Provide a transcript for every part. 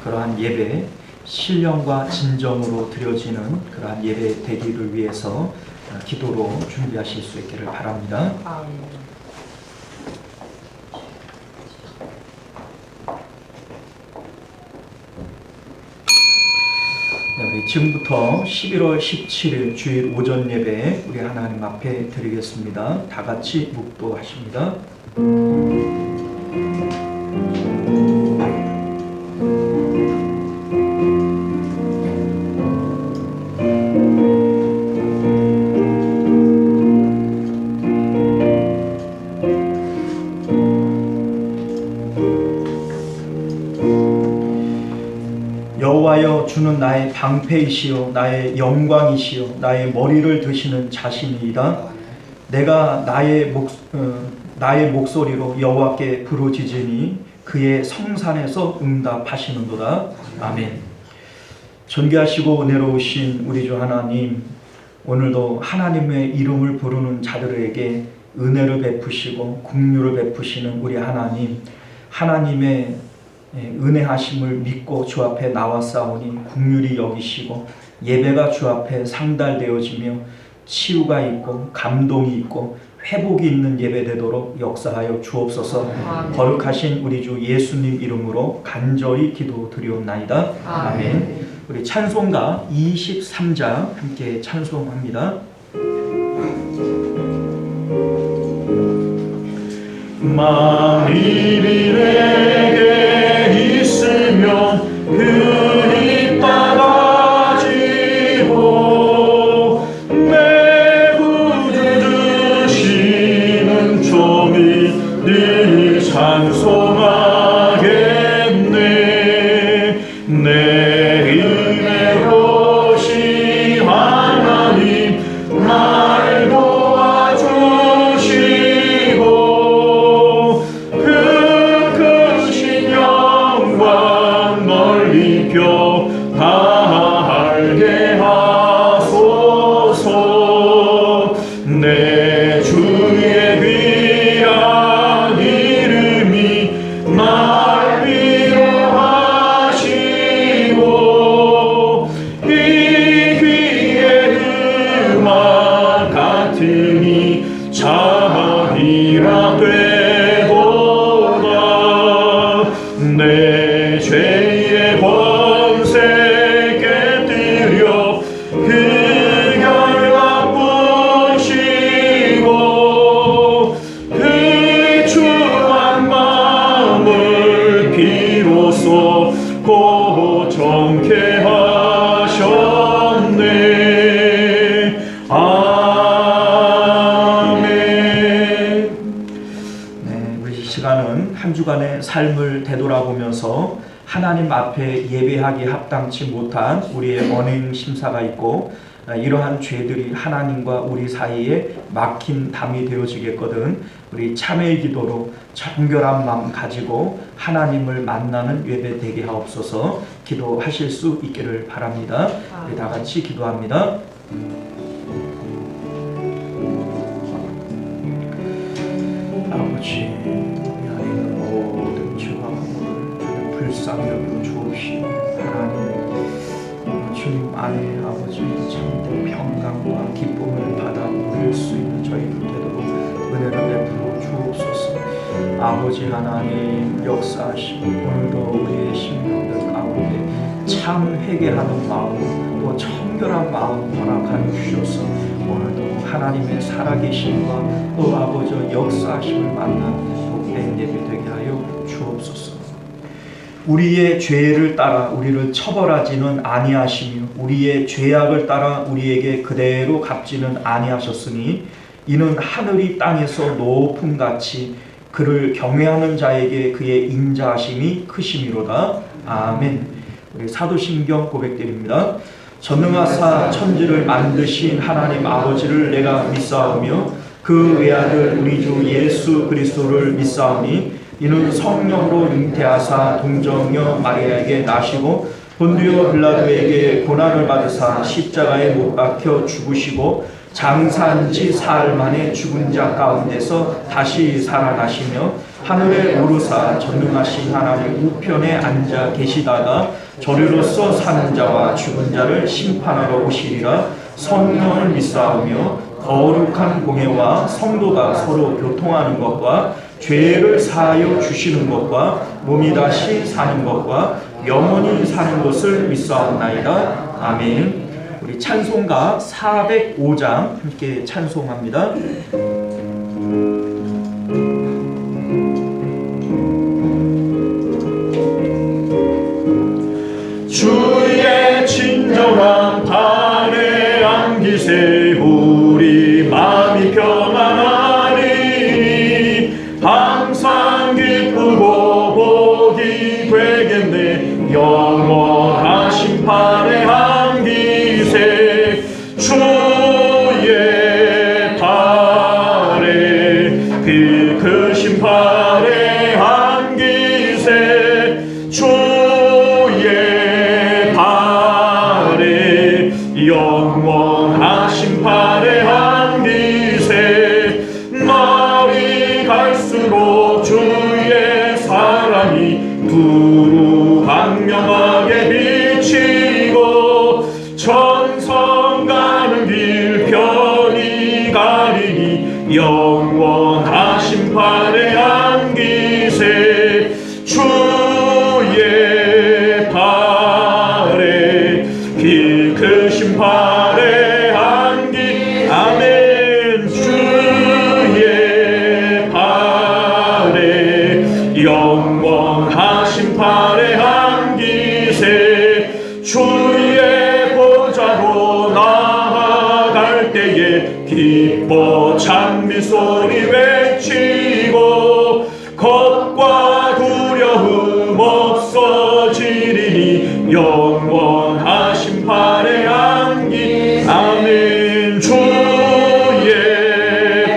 그러한 예배, 신령과 진정으로 드려지는 그러한 예배 되기를 위해서 기도로 준비하실 수 있기를 바랍니다. 우리 지금부터 11월 17일 주일 오전 예배 우리 하나님 앞에 드리겠습니다. 다 같이 묵도하십니다. 여호와여, 주는 나의 방패이시요 나의 영광이시요 나의 머리를 드시는 자신이이다. 내가 나의 목소리로 여호와께 부르짖으니 그의 성산에서 응답하시는도다. 아멘. 존귀하시고 은혜로우신 우리 주 하나님, 오늘도 하나님의 이름을 부르는 자들에게 은혜를 베푸시고 긍휼을 베푸시는 우리 하나님, 하나님의 은혜하심을 믿고 주 앞에 나왔사오니 긍휼히 여기시고 예배가 주 앞에 상달되어지며 치유가 있고 감동이 있고 회복이 있는 예배 되도록 역사하여 주옵소서. 거룩하신 우리 주 예수님 이름으로 간절히 기도드리옵나이다. 아멘. 우리 찬송가 23장 함께 찬송합니다. 만일이 내게 있으면 그리 따라지고 내 구주 되시는 종이 늘 찬송하겠네. 내 은혜로시 하나님 날 도와주시고 그 크신 영광 널리 펴알게 하소서. 내 주의 귀한 이름이 날 위로하시고 이 귀의 음악 같으니 잠이라 되도다. 내 죄의 권세 깨뜨려 그 결과 부시고 그 추한 마음을 비로소 고정케 하셨네. 아멘. 네, 우리 시간은 한 주간의 삶을 되돌아보면서 하나님 앞에 예배하기 합당치 못한 우리의 언행 심사가 있고 이러한 죄들이 하나님과 우리 사이에 막힌 담이 되어지겠거든 우리 참회의 기도로 정결한 마음 가지고 하나님을 만나는 예배 되게 하옵소서. 기도하실 수 있기를 바랍니다. 우리 다 같이 기도합니다. 아버지, 우리 안에 있는 모든 죄와 허물을 불쌍히 여겨 주옵시고 하나님, 주님 안에 아버지 참된 평강과 기쁨을 받아 누릴 수 있는 저희들 되도록 은혜를 베풀어 주옵소서. 아버지 하나님, 역사하시고 오늘도 우리의 심령들 가운데 참 회개하는 마음, 또 청결한 마음 허락하여 주셔서 오늘도 하나님의 살아계심과 또 아버지 역사하심을 만난 복된 예배 되게 하여 주옵소서. 우리의 죄를 따라 우리를 처벌하지는 아니하시며 우리의 죄악을 따라 우리에게 그대로 갚지는 아니하셨으니 이는 하늘이 땅에서 높음같이 그를 경외하는 자에게 그의 인자하심이 크심이로다. 아멘. 우리 사도신경 고백드립니다. 전능하사 천지를 만드신 하나님 아버지를 내가 믿사오며 그 외아들 우리 주 예수 그리스도를 믿사오니 이는 성령으로 잉태하사 동정녀 마리아에게 나시고 본디오 빌라도에게 고난을 받으사 십자가에 못 박혀 죽으시고 장사한 지 사흘 만에 죽은 자 가운데서 다시 살아나시며 하늘에 오르사 전능하신 하나님 우편에 앉아 계시다가 저리로서 사는 자와 죽은 자를 심판하러 오시리라. 성령을 믿사오며 거룩한 공예와 성도가 서로 교통하는 것과 죄를 사하여 주시는 것과 몸이 다시 사는 것과 영원히 사는 것을 믿사옵나이다. 아멘. 우리 찬송가 405장 함께 찬송합니다. 주의 친절한 발에 안기세 우리 마음이 평안하니 항상 기쁘고 복이 되겠네. 영원하신 발에 안기세 주의 발에 그 크신 발에 안기세 주의 발에 영원하신 발에 안기세. 날이 갈수록 주의 사랑이 두루 광명하게 비치고 천성 가는 길 편히 가리니 영원하신 발에 안기세 주의 발에 길 크신 발에 안기. 아멘. 주의 발에 영원하신 발에 안기세 주의 보좌로 나아갈 때에 기뻐 찬미 소리 외치고 겁과 두려움 없어지리니 영원하신 발에 안기. 아멘. 주의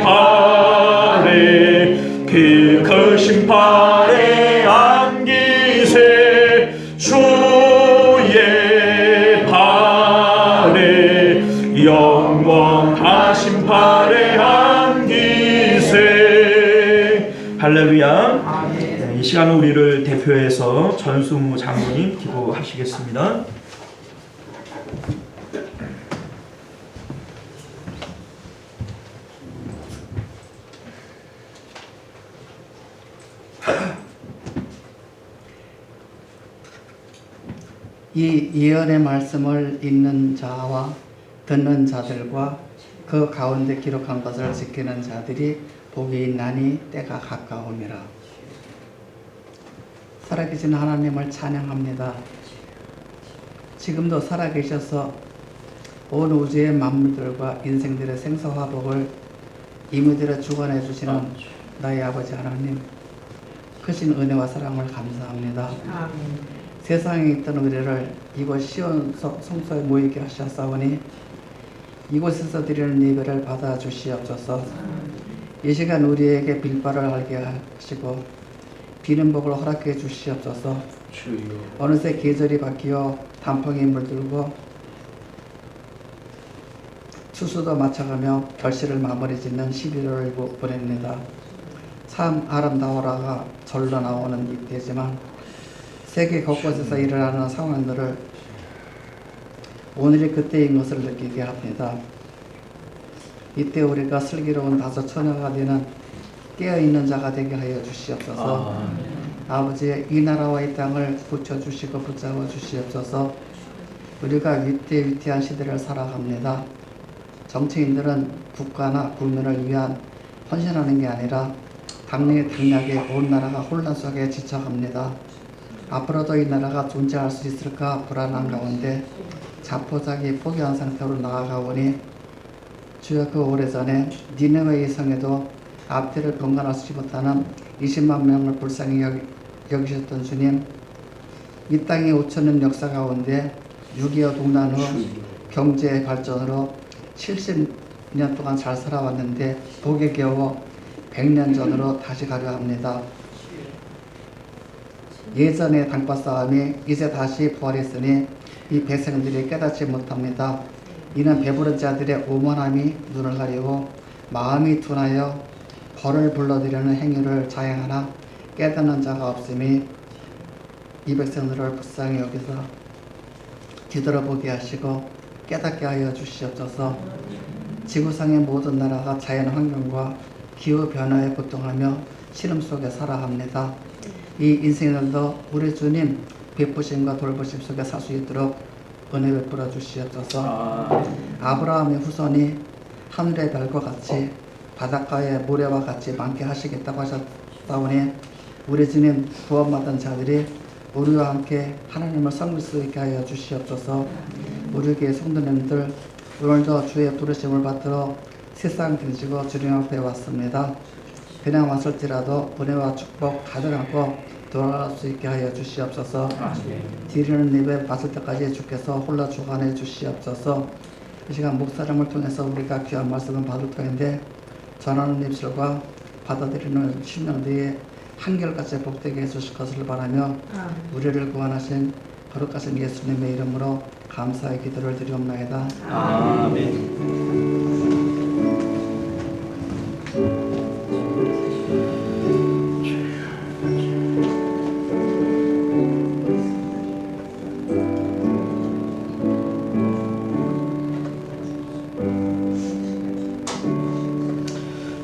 발에 그 크신 발에 안기세 주의 발에 영원하신 발에 안기세. 할렐루야. 이 시간 우리를 대표해서 전수무 장로님 기도하시겠습니다. 이 예언의 말씀을 읽는 자와 듣는 자들과 그 가운데 기록한 것을 지키는 자들이 복이 있나니 때가 가까움이라. 살아계신 하나님을 찬양합니다. 지금도 살아계셔서 온 우주의 만물들과 인생들의 생사화복을 이무들에 주관해 주시는 나의 아버지 하나님, 크신 은혜와 사랑을 감사합니다. 아멘. 세상에 있던 우리를 이곳 시온 성소에 모이게 하셨사오니 이곳에서 드리는 예배를 받아 주시옵소서. 이 시간 우리에게 빌바를 알게 하시고 비는 복을 허락해 주시옵소서. 어느새 계절이 바뀌어 단풍이 물들고 추수도 마쳐가며 결실을 마무리 짓는 11월을 보냅니다. 참 아름다워라가 절로 나오는 이때지만 세계 곳곳에서 일어나는 상황들을 오늘이 그때인 것을 느끼게 합니다. 이때 우리가 슬기로운 다섯 처녀가 되는 깨어있는 자가 되게 하여 주시옵소서. 아버지, 이 나라와 이 땅을 붙여주시고 붙잡아 주시옵소서. 우리가 위태위태한 시대를 살아갑니다. 정치인들은 국가나 국민을 위한 헌신하는 게 아니라 당락에 온 나라가 혼란 속에 지쳐갑니다. 앞으로도 이 나라가 존재할 수 있을까 불안한 가운데 자포자기 포기한 상태로 나아가오니 주여, 그 오래전에 니느웨의 성에도 앞뒤를 분간하지 못하는 20만 명을 불쌍히 여기셨던 주님, 이 땅의 5천년 역사 가운데 6.25 동란 후 경제 발전으로 70년 동안 잘 살아왔는데 복에 겨워 100년 전으로 다시 가려 합니다. 예전의 단과 싸움이 이제 다시 부활했으니 이 백성들이 깨닫지 못합니다. 이는 배부른 자들의 오만함이 눈을 가리고 마음이 둔하여 벌을 불러들이는 행위를 자행하나 깨닫는 자가 없음이 이 백성들을 불쌍히 여기서 뒤돌아보게 하시고 깨닫게 하여 주시옵소서. 지구상의 모든 나라가 자연 환경과 기후 변화에 고통하며 시름 속에 살아갑니다. 이 인생들도 우리 주님 베푸심과 돌보심 속에 살 수 있도록 은혜 베풀어 주시옵소서. 아브라함의 후손이 하늘의 별과 같이 바닷가의 모래와 같이 많게 하시겠다고 하셨사오니 우리 주님 구원받은 자들이 우리와 함께 하나님을 섬길 수 있게 하여 주시옵소서. 우리 교회 성도님들 오늘도 주의 부르심을 받들어 세상 등지고 주님 앞에 왔습니다. 그냥 왔을지라도 은혜와 축복 가득 안고 돌아갈 수 있게 하여 주시옵소서. 드리는 예배 받을 때까지 주께서 홀라 주관해 주시옵소서. 이 시간 목사님을 통해서 우리가 귀한 말씀을 받을 터인데 전하는 입술과 받아들이는 심령들이 한결같이 복되게 해주실 것을 바라며 우리를 구원하신 거룩하신 예수님의 이름으로 감사의 기도를 드리옵나이다. 아멘.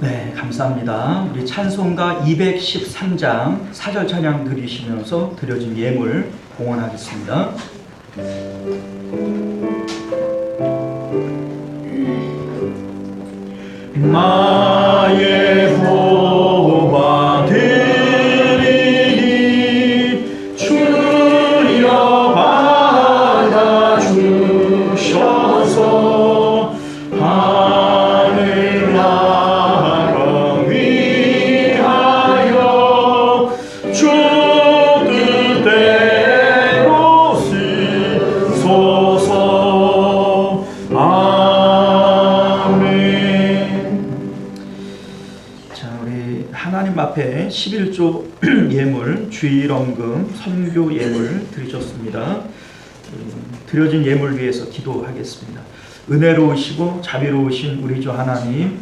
네, 감사합니다. 우리 찬송가 213장 4절 찬양 드리시면서 드려진 예물 봉헌하겠습니다. 나의 보화 드리니 주여 받아주셔서 하늘나라 위하여 주 뜻대로 쓰소서. 하나님 앞에 11조 예물, 주일원금, 선교 예물 드리셨습니다. 드려진 예물 위해서 기도하겠습니다. 은혜로우시고 자비로우신 우리 주 하나님,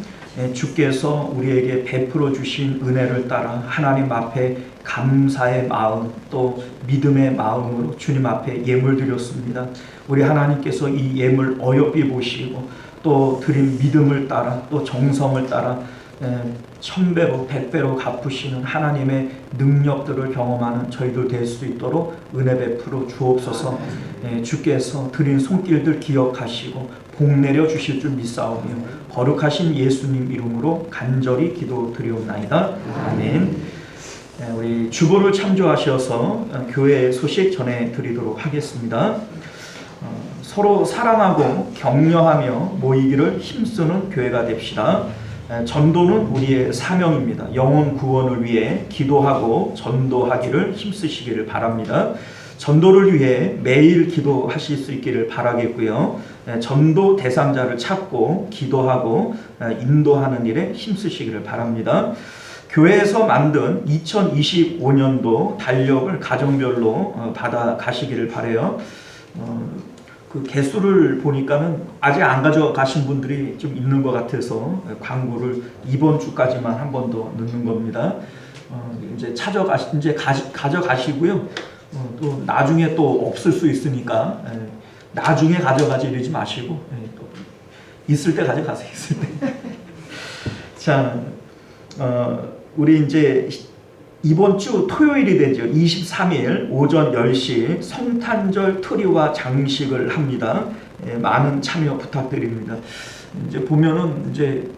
주께서 우리에게 베풀어 주신 은혜를 따라 하나님 앞에 감사의 마음 또 믿음의 마음으로 주님 앞에 예물 드렸습니다. 우리 하나님께서 이 예물 어여삐 보시고 또 드린 믿음을 따라 또 정성을 따라 1000배로 100배로 갚으시는 하나님의 능력들을 경험하는 저희들 될 수 있도록 은혜 베풀어 주옵소서. 주께서 드린 손길들 기억하시고 복 내려 주실 줄 믿사오며 거룩하신 예수님 이름으로 간절히 기도드리옵나이다. 아멘. 우리 주보를 참조하셔서 교회 소식 전해드리도록 하겠습니다. 서로 사랑하고 격려하며 모이기를 힘쓰는 교회가 됩시다. 전도는 우리의 사명입니다. 영혼 구원을 위해 기도하고 전도하기를 힘쓰시기를 바랍니다. 전도를 위해 매일 기도하실 수 있기를 바라겠고요. 전도 대상자를 찾고 기도하고 인도하는 일에 힘쓰시기를 바랍니다. 교회에서 만든 2025년도 달력을 가정별로 받아 가시기를 바라요. 그 개수를 보니까는 아직 안 가져가신 분들이 좀 있는 것 같아서 광고를 이번 주까지만 한 번 더 넣는 겁니다. 이제 가져가시고요. 또 나중에 또 없을 수 있으니까 나중에 가져가지 이러지 마시고 또 있을 때 가져가세요. 있을 때. 자, 우리 이제 이번 주 토요일이 되죠. 23일 오전 10시 성탄절 트리와 장식을 합니다. 많은 참여 부탁드립니다. 이제 보면은 이제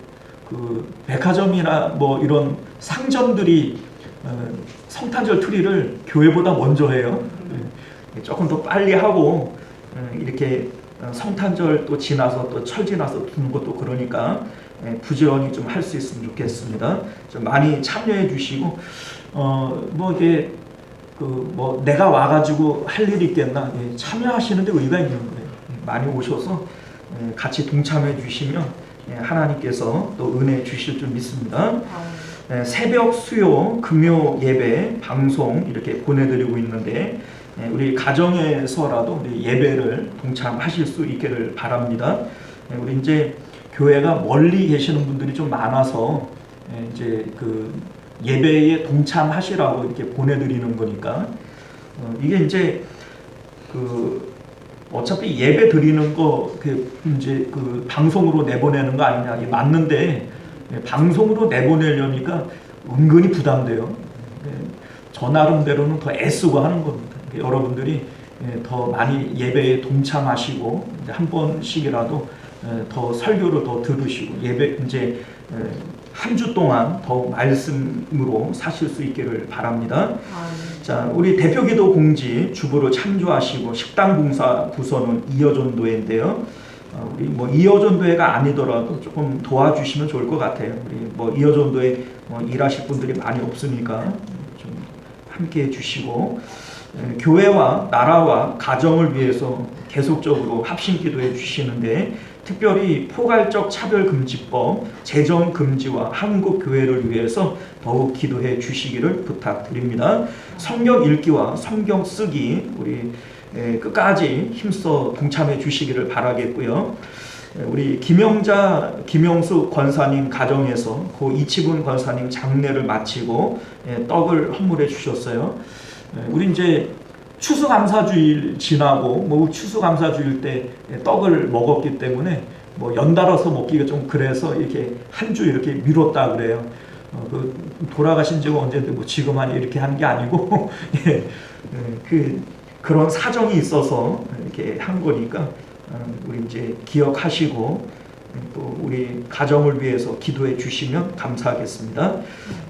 그 백화점이나 뭐 이런 상점들이 성탄절 트리를 교회보다 먼저 해요. 조금 더 빨리 하고 이렇게 성탄절 또 지나서 또 철 지나서 두는 것도 그러니까 부지런히 좀 할 수 있으면 좋겠습니다. 좀 많이 참여해 주시고 뭐 이게 뭐 내가 와가지고 할 일이 있겠나 참여하시는데 의의가 있는 거예요. 많이 오셔서 같이 동참해 주시면 하나님께서 또 은혜 주실 줄 믿습니다. 새벽 수요 금요 예배 방송 이렇게 보내드리고 있는데 우리 가정에서라도 우리 예배를 동참하실 수 있기를 바랍니다. 우리 이제 교회가 멀리 계시는 분들이 좀 많아서 이제 그 예배에 동참하시라고 이렇게 보내드리는 거니까 이게 이제 어차피 예배 드리는 거 이제 방송으로 내보내는 거 아니냐, 이게 맞는데 방송으로 내보내려니까 은근히 부담돼요. 저 나름대로는 더 애쓰고 하는 겁니다. 여러분들이 더 많이 예배에 동참하시고 한 번씩이라도 더 설교를 더 들으시고 예배 이제 한 주 동안 더 말씀으로 사실 수 있기를 바랍니다. 자, 우리 대표기도 공지 주보를 참조하시고 식당 봉사 부서는 이어전도회인데요. 우리 뭐 이어전도회가 아니더라도 조금 도와주시면 좋을 것 같아요. 우리 뭐 이어전도회 일하실 분들이 많이 없으니까 좀 함께 해주시고, 교회와 나라와 가정을 위해서 계속적으로 합심 기도해 주시는데, 특별히 포괄적 차별금지법 제정금지와 한국교회를 위해서 더욱 기도해 주시기를 부탁드립니다. 성경 읽기와 성경 쓰기 우리 끝까지 힘써 동참해 주시기를 바라겠고요. 우리 김영수 권사님 가정에서 고 이치분 권사님 장례를 마치고 떡을 헌물해 주셨어요. 우리 이제 추수감사주일 지나고 뭐 추수감사주일 때 떡을 먹었기 때문에 뭐 연달아서 먹기가 좀 그래서 이렇게 한 주 이렇게 미뤘다 그래요. 돌아가신 지가 언제인데 뭐 지금 하니 이렇게 하는 게 아니고 그런 사정이 있어서 이렇게 한 거니까 우리 이제 기억하시고 또 우리 가정을 위해서 기도해 주시면 감사하겠습니다.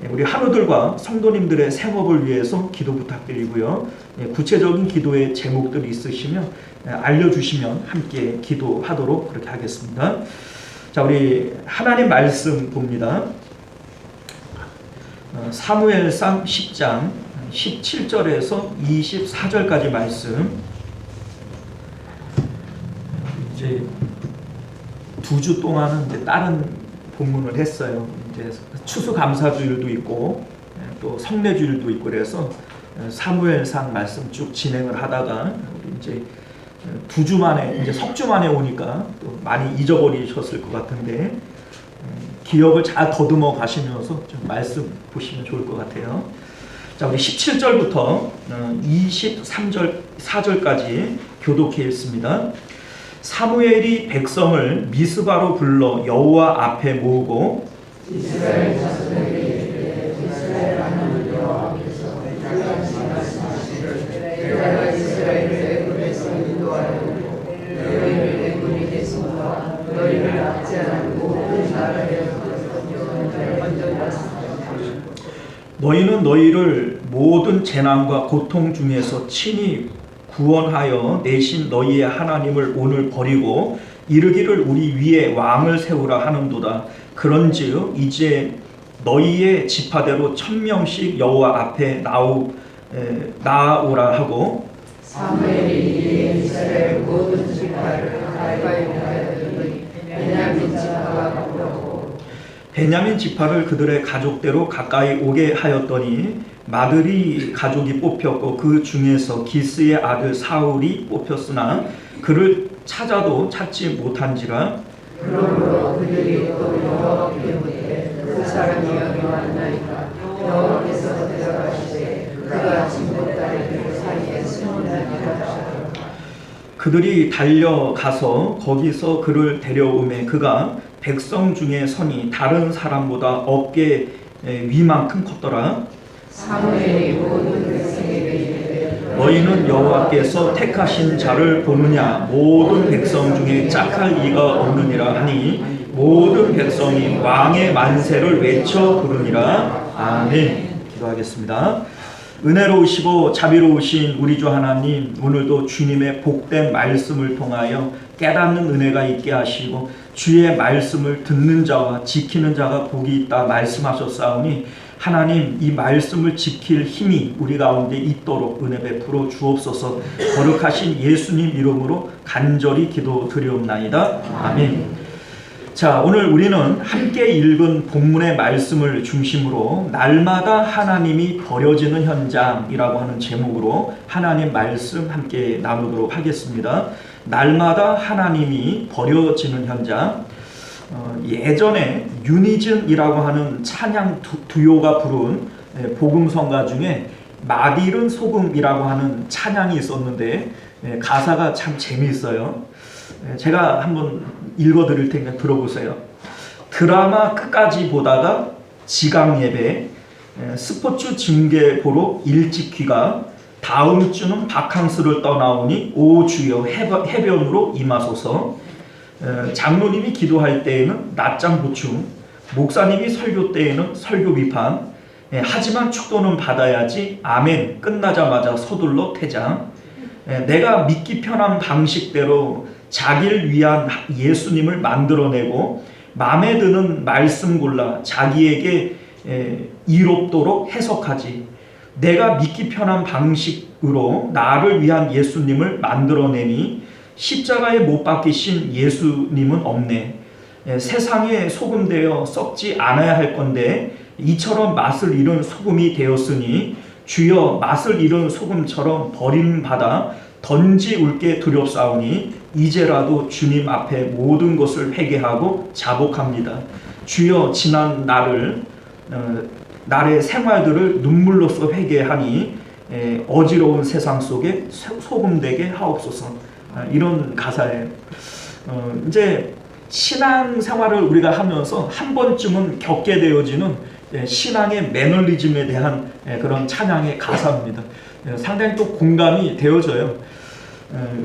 우리 한우들과 성도님들의 생업을 위해서 기도 부탁드리고요. 구체적인 기도의 제목들이 있으시면 알려주시면 함께 기도하도록 그렇게 하겠습니다. 자, 우리 하나님 말씀 봅니다. 사무엘상 10장 17절에서 24절까지 말씀. 이제 2주 동안은 이제 다른 본문을 했어요. 이제 추수감사주일도 있고 또 성례주일도 있고 그래서 사무엘상 말씀 쭉 진행을 하다가 이제 2주 만에 이제 석주 만에 오니까 또 많이 잊어버리셨을 것 같은데 기억을 잘 더듬어 가시면서 좀 말씀 보시면 좋을 것 같아요. 자, 우리 17절부터 23절 4절까지 교독해 읽습니다. 사무엘이 백성을 미스바로 불러 여호와 앞에 모으고 이스라엘 자손에게 이스라엘 하나님 여호와께서 내가 이스라엘을 애굽에서 인도하였고 너희를 애굽이 됐습니다. 너희를 낳지 않은 모든 나라에서 너희는 너희를 모든 재난과 고통 중에서 친히 구원하여 내신 너희의 하나님을 오늘 버리고 이르기를 우리 위에 왕을 세우라 하는도다. 그런즉 이제 너희의 지파대로 1000명씩 여호와 앞에 나아오라 하고 사무엘이 이스라엘 모든 지파를 가까이 베냐민 지파가 부르고 베냐민 지파를 그들의 가족대로 가까이 오게 하였더니 마드리 가족이 뽑혔고 그 중에서 기스의 아들 사울이 뽑혔으나 그를 찾아도 찾지 못한지라. 그러므로 그들이 또 여호와께 묻되 그 사람이 여기 왔나이까. 여호와께서 대답하시되 그가 진보딸의 사이에 숨었나니라 하시더라. 그들이 달려가서 거기서 그를 데려오매 그가 백성 중에 선이 다른 사람보다 어깨 위만큼 컸더라. 사무엘이 모든 백성에게 이르되 너희는 여호와께서 택하신 자를 보느냐. 모든 백성 중에 짝할 이가 없느니라 하니 모든 백성이 왕의 만세를 외쳐 부르니라. 아멘. 기도하겠습니다. 은혜로우시고 자비로우신 우리 주 하나님, 오늘도 주님의 복된 말씀을 통하여 깨닫는 은혜가 있게 하시고 주의 말씀을 듣는 자와 지키는 자가 복이 있다 말씀하셨사오니 하나님, 이 말씀을 지킬 힘이 우리 가운데 있도록 은혜 베풀어 주옵소서. 거룩하신 예수님 이름으로 간절히 기도드리옵나이다. 아멘. 자, 오늘 우리는 함께 읽은 본문의 말씀을 중심으로 날마다 하나님이 버려지는 현장이라고 하는 제목으로 하나님 말씀 함께 나누도록 하겠습니다. 날마다 하나님이 버려지는 현장. 예전에 유니즌이라고 하는 찬양 두요가 부른 복음성가 중에 맛있는 소금이라고 하는 찬양이 있었는데 가사가 참 재미있어요. 제가 한번 읽어드릴 테니까 들어보세요. 드라마 끝까지 보다가 지각 예배, 스포츠 중계 보러 일찍 귀가, 다음 주는 바캉스를 떠나오니 오 주여 해변으로 임하소서. 장로님이 기도할 때에는 낮잠 보충, 목사님이 설교 때에는 설교 비판, 하지만 축도는 받아야지 아멘 끝나자마자 서둘러 퇴장. 내가 믿기 편한 방식대로 자기를 위한 예수님을 만들어내고 마음에 드는 말씀 골라 자기에게 이롭도록 해석하지. 내가 믿기 편한 방식으로 나를 위한 예수님을 만들어내니 십자가에 못 박히신 예수님은 없네. 세상에 소금 되어 썩지 않아야 할 건데 이처럼 맛을 잃은 소금이 되었으니 주여 맛을 잃은 소금처럼 버림받아 던지울 게 두렵사오니 이제라도 주님 앞에 모든 것을 회개하고 자복합니다. 주여 지난 날의 생활들을 눈물로써 회개하니 어지러운 세상 속에 소금되게 하옵소서. 이런 가사예요. 이제 신앙생활을 우리가 하면서 한 번쯤은 겪게 되어지는 신앙의 매너리즘에 대한 그런 찬양의 가사입니다. 상당히 또 공감이 되어져요.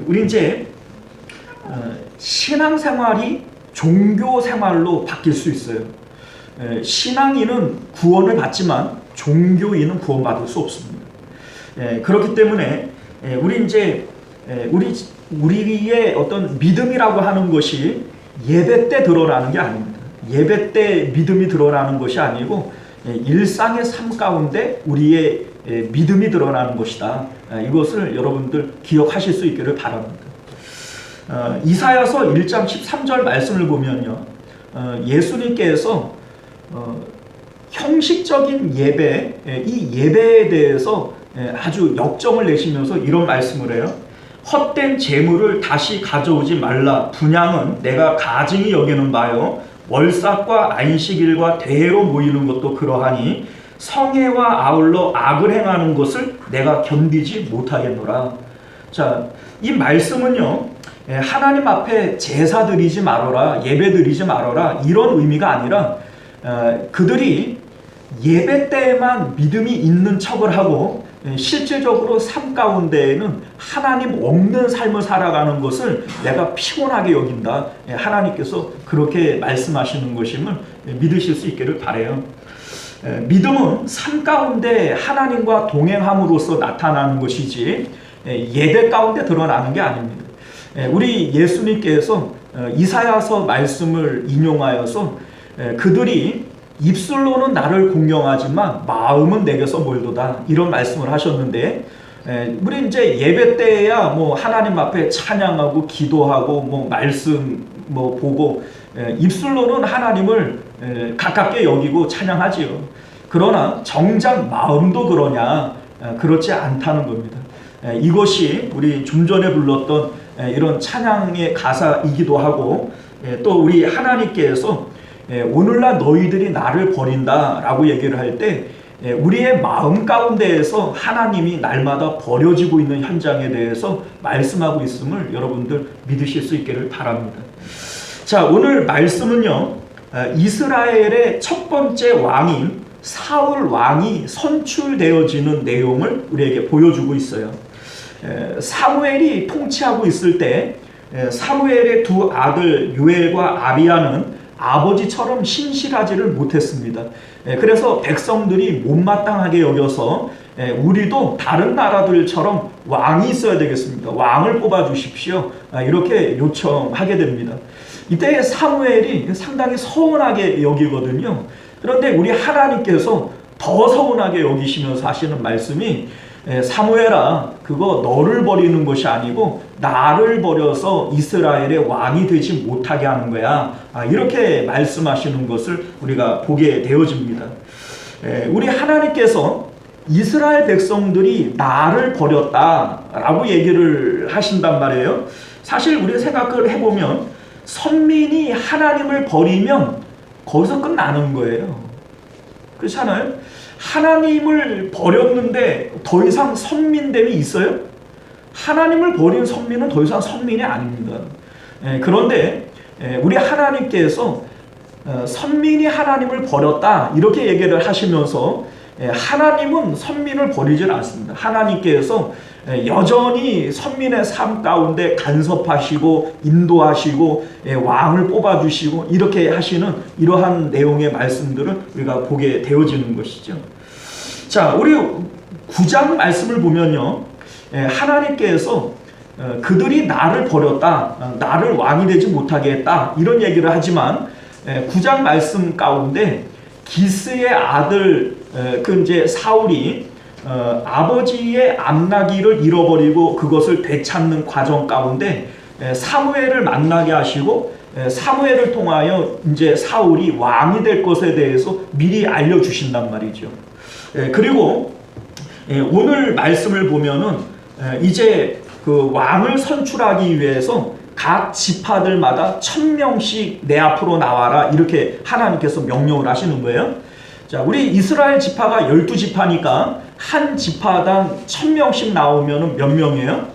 우리 이제 신앙생활이 종교생활로 바뀔 수 있어요. 신앙인은 구원을 받지만 종교인은 구원받을 수 없습니다. 그렇기 때문에 우리 이제 우리의 어떤 믿음이라고 하는 것이 예배 때 드러나는 게 아닙니다. 예배 때 믿음이 드러나는 것이 아니고 일상의 삶 가운데 우리의 믿음이 드러나는 것이다. 이것을 여러분들 기억하실 수 있기를 바랍니다. 이사야서 1장 13절 말씀을 보면요, 예수님께서 형식적인 예배, 이 예배에 대해서 아주 역정을 내시면서 이런 말씀을 해요. 헛된 재물을 다시 가져오지 말라. 분향은 내가 가증히 여기는 바요. 월삭과 안식일과 대회로 모이는 것도 그러하니 성회와 아울러 악을 행하는 것을 내가 견디지 못하겠노라. 자, 이 말씀은요, 하나님 앞에 제사 드리지 말아라, 예배 드리지 말아라, 이런 의미가 아니라 그들이 예배 때에만 믿음이 있는 척을 하고 실질적으로 삶 가운데에는 하나님 없는 삶을 살아가는 것을 내가 피곤하게 여긴다. 하나님께서 그렇게 말씀하시는 것임을 믿으실 수 있기를 바라요. 믿음은 삶 가운데 하나님과 동행함으로써 나타나는 것이지 예배 가운데 드러나는 게 아닙니다. 우리 예수님께서 이사야서 말씀을 인용하여서 그들이 입술로는 나를 공경하지만 마음은 내게서 멀도다, 이런 말씀을 하셨는데, 우리 이제 예배 때야 뭐 하나님 앞에 찬양하고 기도하고 뭐 말씀 뭐 보고 입술로는 하나님을 가깝게 여기고 찬양하지요. 그러나 정작 마음도 그러냐? 그렇지 않다는 겁니다. 이것이 우리 좀 전에 불렀던 이런 찬양의 가사이기도 하고, 또 우리 하나님께서 오늘날 너희들이 나를 버린다 라고 얘기를 할 때 우리의 마음 가운데에서 하나님이 날마다 버려지고 있는 현장에 대해서 말씀하고 있음을 여러분들 믿으실 수 있기를 바랍니다. 자, 오늘 말씀은요, 이스라엘의 첫 번째 왕인 사울 왕이 선출되어지는 내용을 우리에게 보여주고 있어요. 사무엘이 통치하고 있을 때 사무엘의 두 아들 요엘과 아비야는 아버지처럼 신실하지를 못했습니다. 그래서 백성들이 못마땅하게 여겨서 우리도 다른 나라들처럼 왕이 있어야 되겠습니다. 왕을 뽑아주십시오. 이렇게 요청하게 됩니다. 이때 사무엘이 상당히 서운하게 여기거든요. 그런데 우리 하나님께서 더 서운하게 여기시면서 하시는 말씀이, 사무엘아, 그거 너를 버리는 것이 아니고 나를 버려서 이스라엘의 왕이 되지 못하게 하는 거야. 이렇게 말씀하시는 것을 우리가 보게 되어집니다. 우리 하나님께서 이스라엘 백성들이 나를 버렸다라고 얘기를 하신단 말이에요. 사실 우리 생각을 해보면 선민이 하나님을 버리면 거기서 끝나는 거예요. 그렇잖아요? 하나님을 버렸는데 더 이상 선민됨이 있어요? 하나님을 버린 선민은 더 이상 선민이 아닙니다. 그런데 우리 하나님께서 선민이 하나님을 버렸다 이렇게 얘기를 하시면서 하나님은 선민을 버리질 않습니다. 하나님께서 여전히 선민의 삶 가운데 간섭하시고 인도하시고 왕을 뽑아주시고 이렇게 하시는 이러한 내용의 말씀들을 우리가 보게 되어지는 것이죠. 자, 우리 9장 말씀을 보면요, 하나님께서 그들이 나를 버렸다, 나를 왕이 되지 못하게 했다 이런 얘기를 하지만 9장 말씀 가운데 기스의 아들 그 이제 사울이 아버지의 암나기를 잃어버리고 그것을 되찾는 과정 가운데 사무엘을 만나게 하시고 사무엘을 통하여 이제 사울이 왕이 될 것에 대해서 미리 알려주신단 말이죠. 그리고 오늘 말씀을 보면은 이제 그 왕을 선출하기 위해서 각 지파들마다 1000명씩 내 앞으로 나와라 이렇게 하나님께서 명령을 하시는 거예요. 자, 우리 이스라엘 지파가 12지파니까 한 지파당 1000명씩 나오면 몇 명이에요?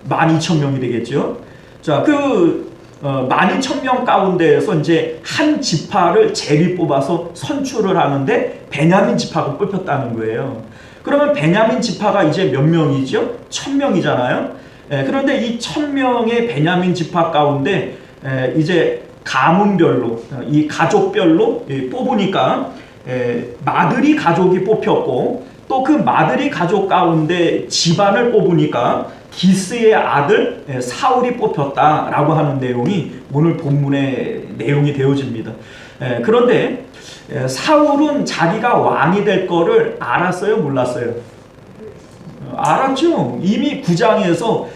12,000명이 되겠죠. 자, 그 12,000명 가운데에서 이제 한 지파를 제비 뽑아서 선출을 하는데 베냐민 지파가 뽑혔다는 거예요. 그러면 베냐민 지파가 이제 몇 명이죠? 1000명이잖아요. 그런데 이 1000명의 베냐민 지파 가운데 이제 가문별로 이 가족별로 뽑으니까 마드리 가족이 뽑혔고 또 그 마드리 가족 가운데 집안을 뽑으니까 기스의 아들 사울이 뽑혔다라고 하는 내용이 오늘 본문의 내용이 되어집니다. 그런데 사울은 자기가 왕이 될 거를 알았어요? 몰랐어요? 알았죠. 이미 9장에서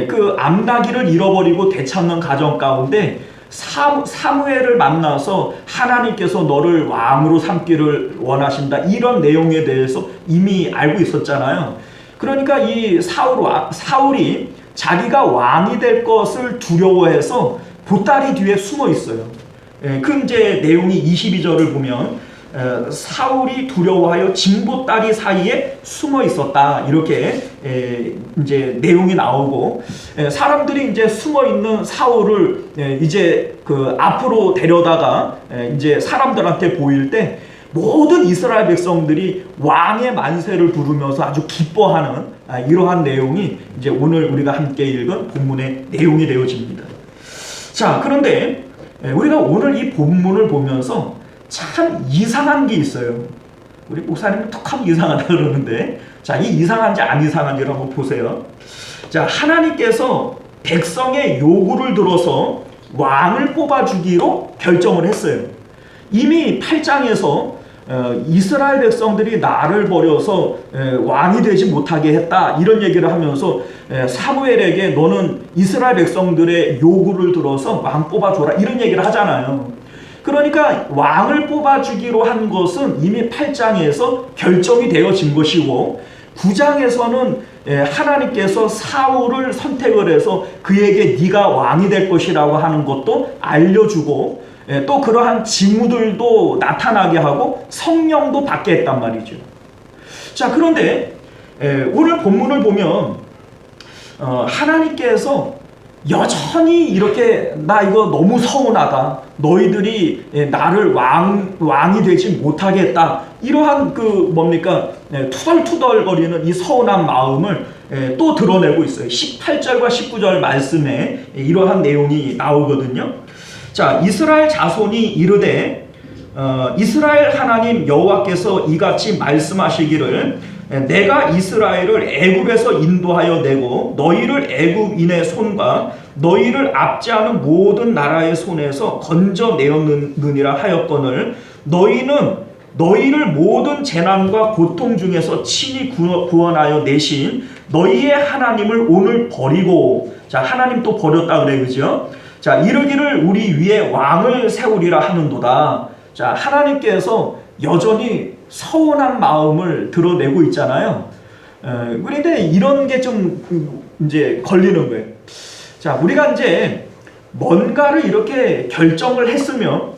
그 암나기를 잃어버리고 되찾는 과정 가운데 사무엘을 만나서 하나님께서 너를 왕으로 삼기를 원하신다 이런 내용에 대해서 이미 알고 있었잖아요. 그러니까 이 사울이 자기가 왕이 될 것을 두려워해서 보따리 뒤에 숨어 있어요. 그 이제 내용이 22절을 보면 사울이 두려워하여 진보다리 사이에 숨어 있었다 이렇게 이제 내용이 나오고 사람들이 이제 숨어 있는 사울을 이제 그 앞으로 데려다가 이제 사람들한테 보일 때 모든 이스라엘 백성들이 왕의 만세를 부르면서 아주 기뻐하는 이러한 내용이 이제 오늘 우리가 함께 읽은 본문의 내용이 되어집니다. 자, 그런데 우리가 오늘 이 본문을 보면서 참 이상한 게 있어요. 우리 목사님은 툭하면 이상하다 그러는데, 자, 이 이상한지 안 이상한지를 한번 보세요. 자, 하나님께서 백성의 요구를 들어서 왕을 뽑아주기로 결정을 했어요. 이미 8장에서 이스라엘 백성들이 나를 버려서 왕이 되지 못하게 했다 이런 얘기를 하면서 사무엘에게 너는 이스라엘 백성들의 요구를 들어서 왕 뽑아줘라 이런 얘기를 하잖아요. 그러니까 왕을 뽑아주기로 한 것은 이미 8장에서 결정이 되어진 것이고 9장에서는 하나님께서 사울을 선택을 해서 그에게 네가 왕이 될 것이라고 하는 것도 알려주고 또 그러한 징후들도 나타나게 하고 성령도 받게 했단 말이죠. 자, 그런데 오늘 본문을 보면 하나님께서 여전히 이렇게 나 이거 너무 서운하다. 너희들이 나를 왕이 되지 못하게 했다. 이러한 그 뭡니까? 투덜투덜거리는 이 서운한 마음을 또 드러내고 있어요. 18절과 19절 말씀에 이러한 내용이 나오거든요. 자, 이스라엘 자손이 이르되 이스라엘 하나님 여호와께서 이같이 말씀하시기를 내가 이스라엘을 애굽에서 인도하여 내고 너희를 애굽인의 손과 너희를 압제하는 모든 나라의 손에서 건져내었느니라 하였거늘 너희는 너희를 모든 재난과 고통 중에서 친히 구원하여 내신 너희의 하나님을 오늘 버리고, 자, 하나님 또 버렸다 그래, 그죠? 자, 이르기를 우리 위에 왕을 세우리라 하는도다. 자, 하나님께서 여전히 서운한 마음을 드러내고 있잖아요. 그런데 이런 게 좀 이제 걸리는 거예요. 자, 우리가 이제 뭔가를 이렇게 결정을 했으면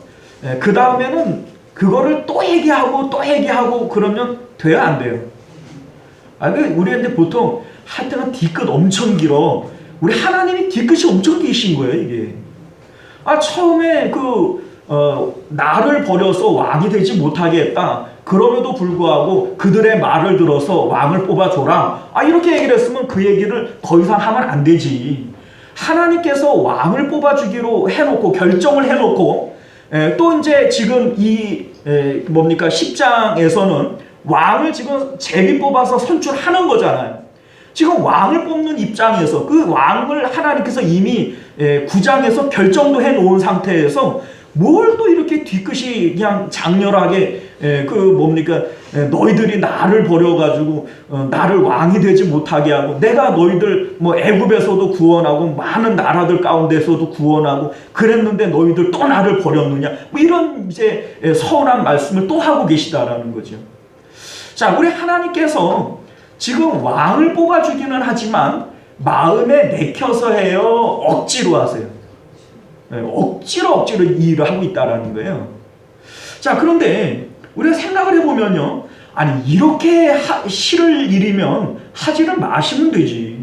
그 다음에는 그거를 또 얘기하고 또 얘기하고 그러면 돼야 안 돼요. 우리한테 보통 할 때는 뒤끝 엄청 길어. 우리 하나님이 뒤끝이 엄청 기신 거예요, 이게. 처음에 나를 버려서 왕이 되지 못하게 했다. 그럼에도 불구하고 그들의 말을 들어서 왕을 뽑아줘라. 이렇게 얘기를 했으면 그 얘기를 더 이상 하면 안 되지. 하나님께서 왕을 뽑아주기로 해놓고 결정을 해놓고 또 이제 지금 이 10장에서는 왕을 지금 제비 뽑아서 선출하는 거잖아요. 지금 왕을 뽑는 입장에서 그 왕을 하나님께서 이미 9장에서 결정도 해놓은 상태에서 뭘 또 이렇게 뒤끝이 그냥 장렬하게 너희들이 나를 버려가지고 나를 왕이 되지 못하게 하고 내가 너희들 애굽에서도 구원하고 많은 나라들 가운데서도 구원하고 그랬는데 너희들 또 나를 버렸느냐, 이런 이제 서운한 말씀을 또 하고 계시다라는 거죠. 자, 우리 하나님께서 지금 왕을 뽑아주기는 하지만 마음에 내켜서 해요, 억지로 하세요? 억지로 이 일을 하고 있다라는 거예요. 자, 그런데 우리가 생각을 해보면요, 이렇게 싫을 일이면 하지를 마시면 되지.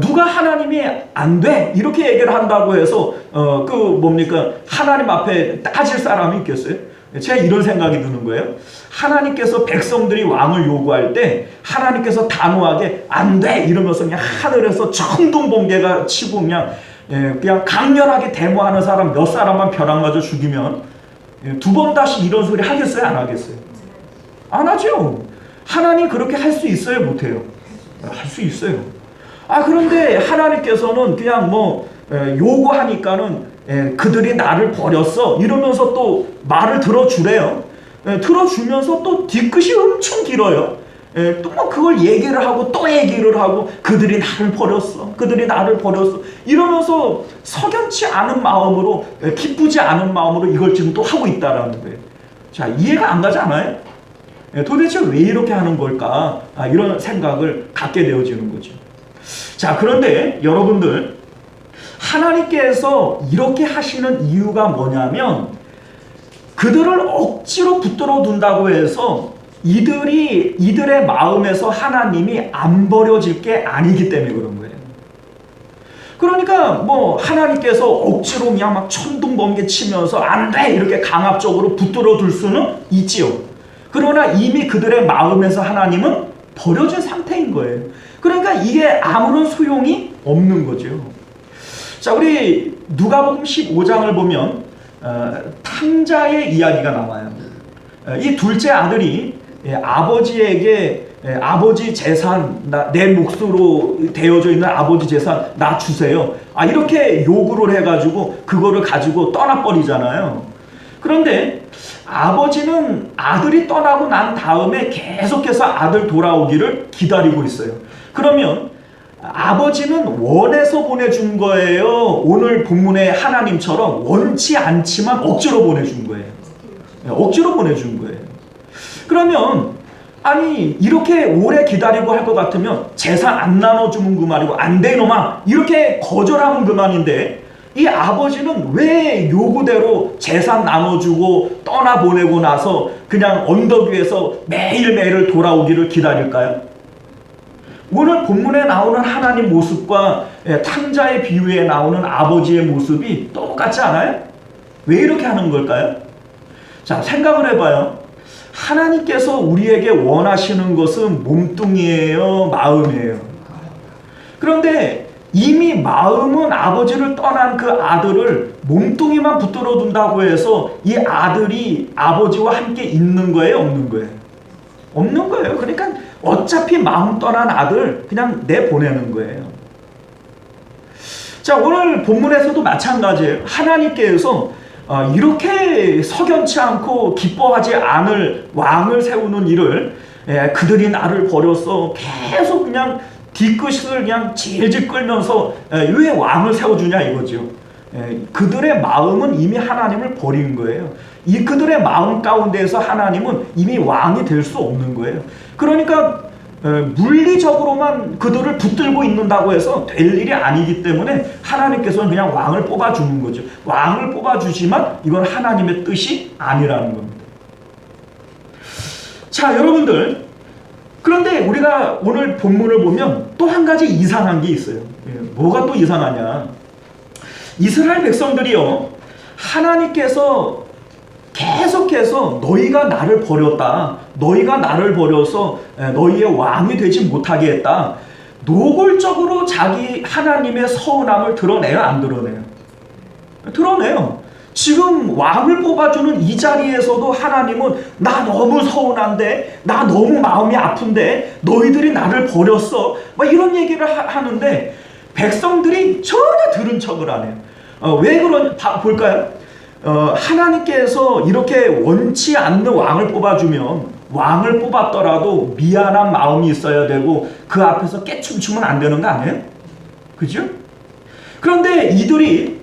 누가 하나님이 안 돼 이렇게 얘기를 한다고 해서 하나님 앞에 따질 사람이 있겠어요? 제가 이런 생각이 드는 거예요. 하나님께서 백성들이 왕을 요구할 때 하나님께서 단호하게 안 돼 이러면서 그냥 하늘에서 천둥 번개가 치고 그냥 강렬하게 데모하는 사람 몇 사람만 벼락 맞아 죽이면 두 번 다시 이런 소리 하겠어요? 안 하겠어요? 안 하죠. 하나님 그렇게 할 수 있어요? 못해요? 할 수 있어요. 그런데 하나님께서는 그냥 요구하니까는 그들이 나를 버렸어 이러면서 또 말을 들어주래요. 들어주면서 또 뒤끝이 엄청 길어요. 또 그걸 얘기를 하고 또 얘기를 하고 그들이 나를 버렸어, 그들이 나를 버렸어 이러면서 석연치 않은 마음으로, 기쁘지 않은 마음으로 이걸 지금 또 하고 있다라는 거예요. 자, 이해가 안 가지 않아요? 도대체 왜 이렇게 하는 걸까? 이런 생각을 갖게 되어지는 거죠. 자, 그런데 여러분들, 하나님께서 이렇게 하시는 이유가 뭐냐면 그들을 억지로 붙들어 둔다고 해서 이들의 마음에서 하나님이 안 버려질 게 아니기 때문에 그런 거예요. 그러니까 하나님께서 억지로 그냥 막 천둥번개 치면서 안 돼 이렇게 강압적으로 붙들어 둘 수는 있지요. 그러나 이미 그들의 마음에서 하나님은 버려진 상태인 거예요. 그러니까 이게 아무런 소용이 없는 거죠. 자, 우리 누가복음 15장을 보면 탕자의 이야기가 나와요. 이 둘째 아들이 아버지에게 아버지 재산, 내 몫으로 되어져 있는 아버지 재산 나 주세요, 이렇게 요구를 해가지고 그거를 가지고 떠나버리잖아요. 그런데 아버지는 아들이 떠나고 난 다음에 계속해서 아들 돌아오기를 기다리고 있어요. 그러면 아버지는 원해서 보내준 거예요? 오늘 본문의 하나님처럼 원치 않지만 억지로 보내준 거예요? 억지로 보내준 거예요. 그러면 이렇게 오래 기다리고 할 것 같으면 재산 안 나눠주면 그만이고 안 돼 이놈아 이렇게 거절하면 그만인데 이 아버지는 왜 요구대로 재산 나눠주고 떠나보내고 나서 그냥 언덕 위에서 매일매일 돌아오기를 기다릴까요? 오늘 본문에 나오는 하나님 모습과 탕자의 비유에 나오는 아버지의 모습이 똑같지 않아요? 왜 이렇게 하는 걸까요? 자, 생각을 해봐요. 하나님께서 우리에게 원하시는 것은 몸뚱이에요, 마음이에요? 그런데 이미 마음은 아버지를 떠난 그 아들을 몸뚱이만 붙들어 둔다고 해서 이 아들이 아버지와 함께 있는 거예요, 없는 거예요? 없는 거예요. 그러니까 어차피 마음 떠난 아들 그냥 내보내는 거예요. 자, 오늘 본문에서도 마찬가지예요. 하나님께서 이렇게 석연치 않고 기뻐하지 않을 왕을 세우는 일을 그들이 나를 버렸어 계속 그냥 뒤끝을 그냥 질질 끌면서 왜 왕을 세워주냐 이거죠. 그들의 마음은 이미 하나님을 버린 거예요. 이 그들의 마음 가운데에서 하나님은 이미 왕이 될 수 없는 거예요. 그러니까 물리적으로만 그들을 붙들고 있는다고 해서 될 일이 아니기 때문에 하나님께서는 그냥 왕을 뽑아주는 거죠. 왕을 뽑아주지만 이건 하나님의 뜻이 아니라는 겁니다. 자, 여러분들, 그런데 우리가 오늘 본문을 보면 또 한 가지 이상한 게 있어요. 뭐가 또 이상하냐? 이스라엘 백성들이요, 하나님께서 계속해서 너희가 나를 버렸다, 너희가 나를 버려서 너희의 왕이 되지 못하게 했다, 노골적으로 자기 하나님의 서운함을 드러내요, 안 드러내요? 드러내요. 지금 왕을 뽑아주는 이 자리에서도 하나님은 나 너무 서운한데, 나 너무 마음이 아픈데 너희들이 나를 버렸어, 막 이런 얘기를 하는데 백성들이 전혀 들은 척을 안 해요. 왜 그러냐 볼까요? 하나님께서 이렇게 원치 않는 왕을 뽑아주면, 왕을 뽑았더라도 미안한 마음이 있어야 되고 그 앞에서 깨춤추면 안 되는 거 아니에요? 그죠? 그런데 이들이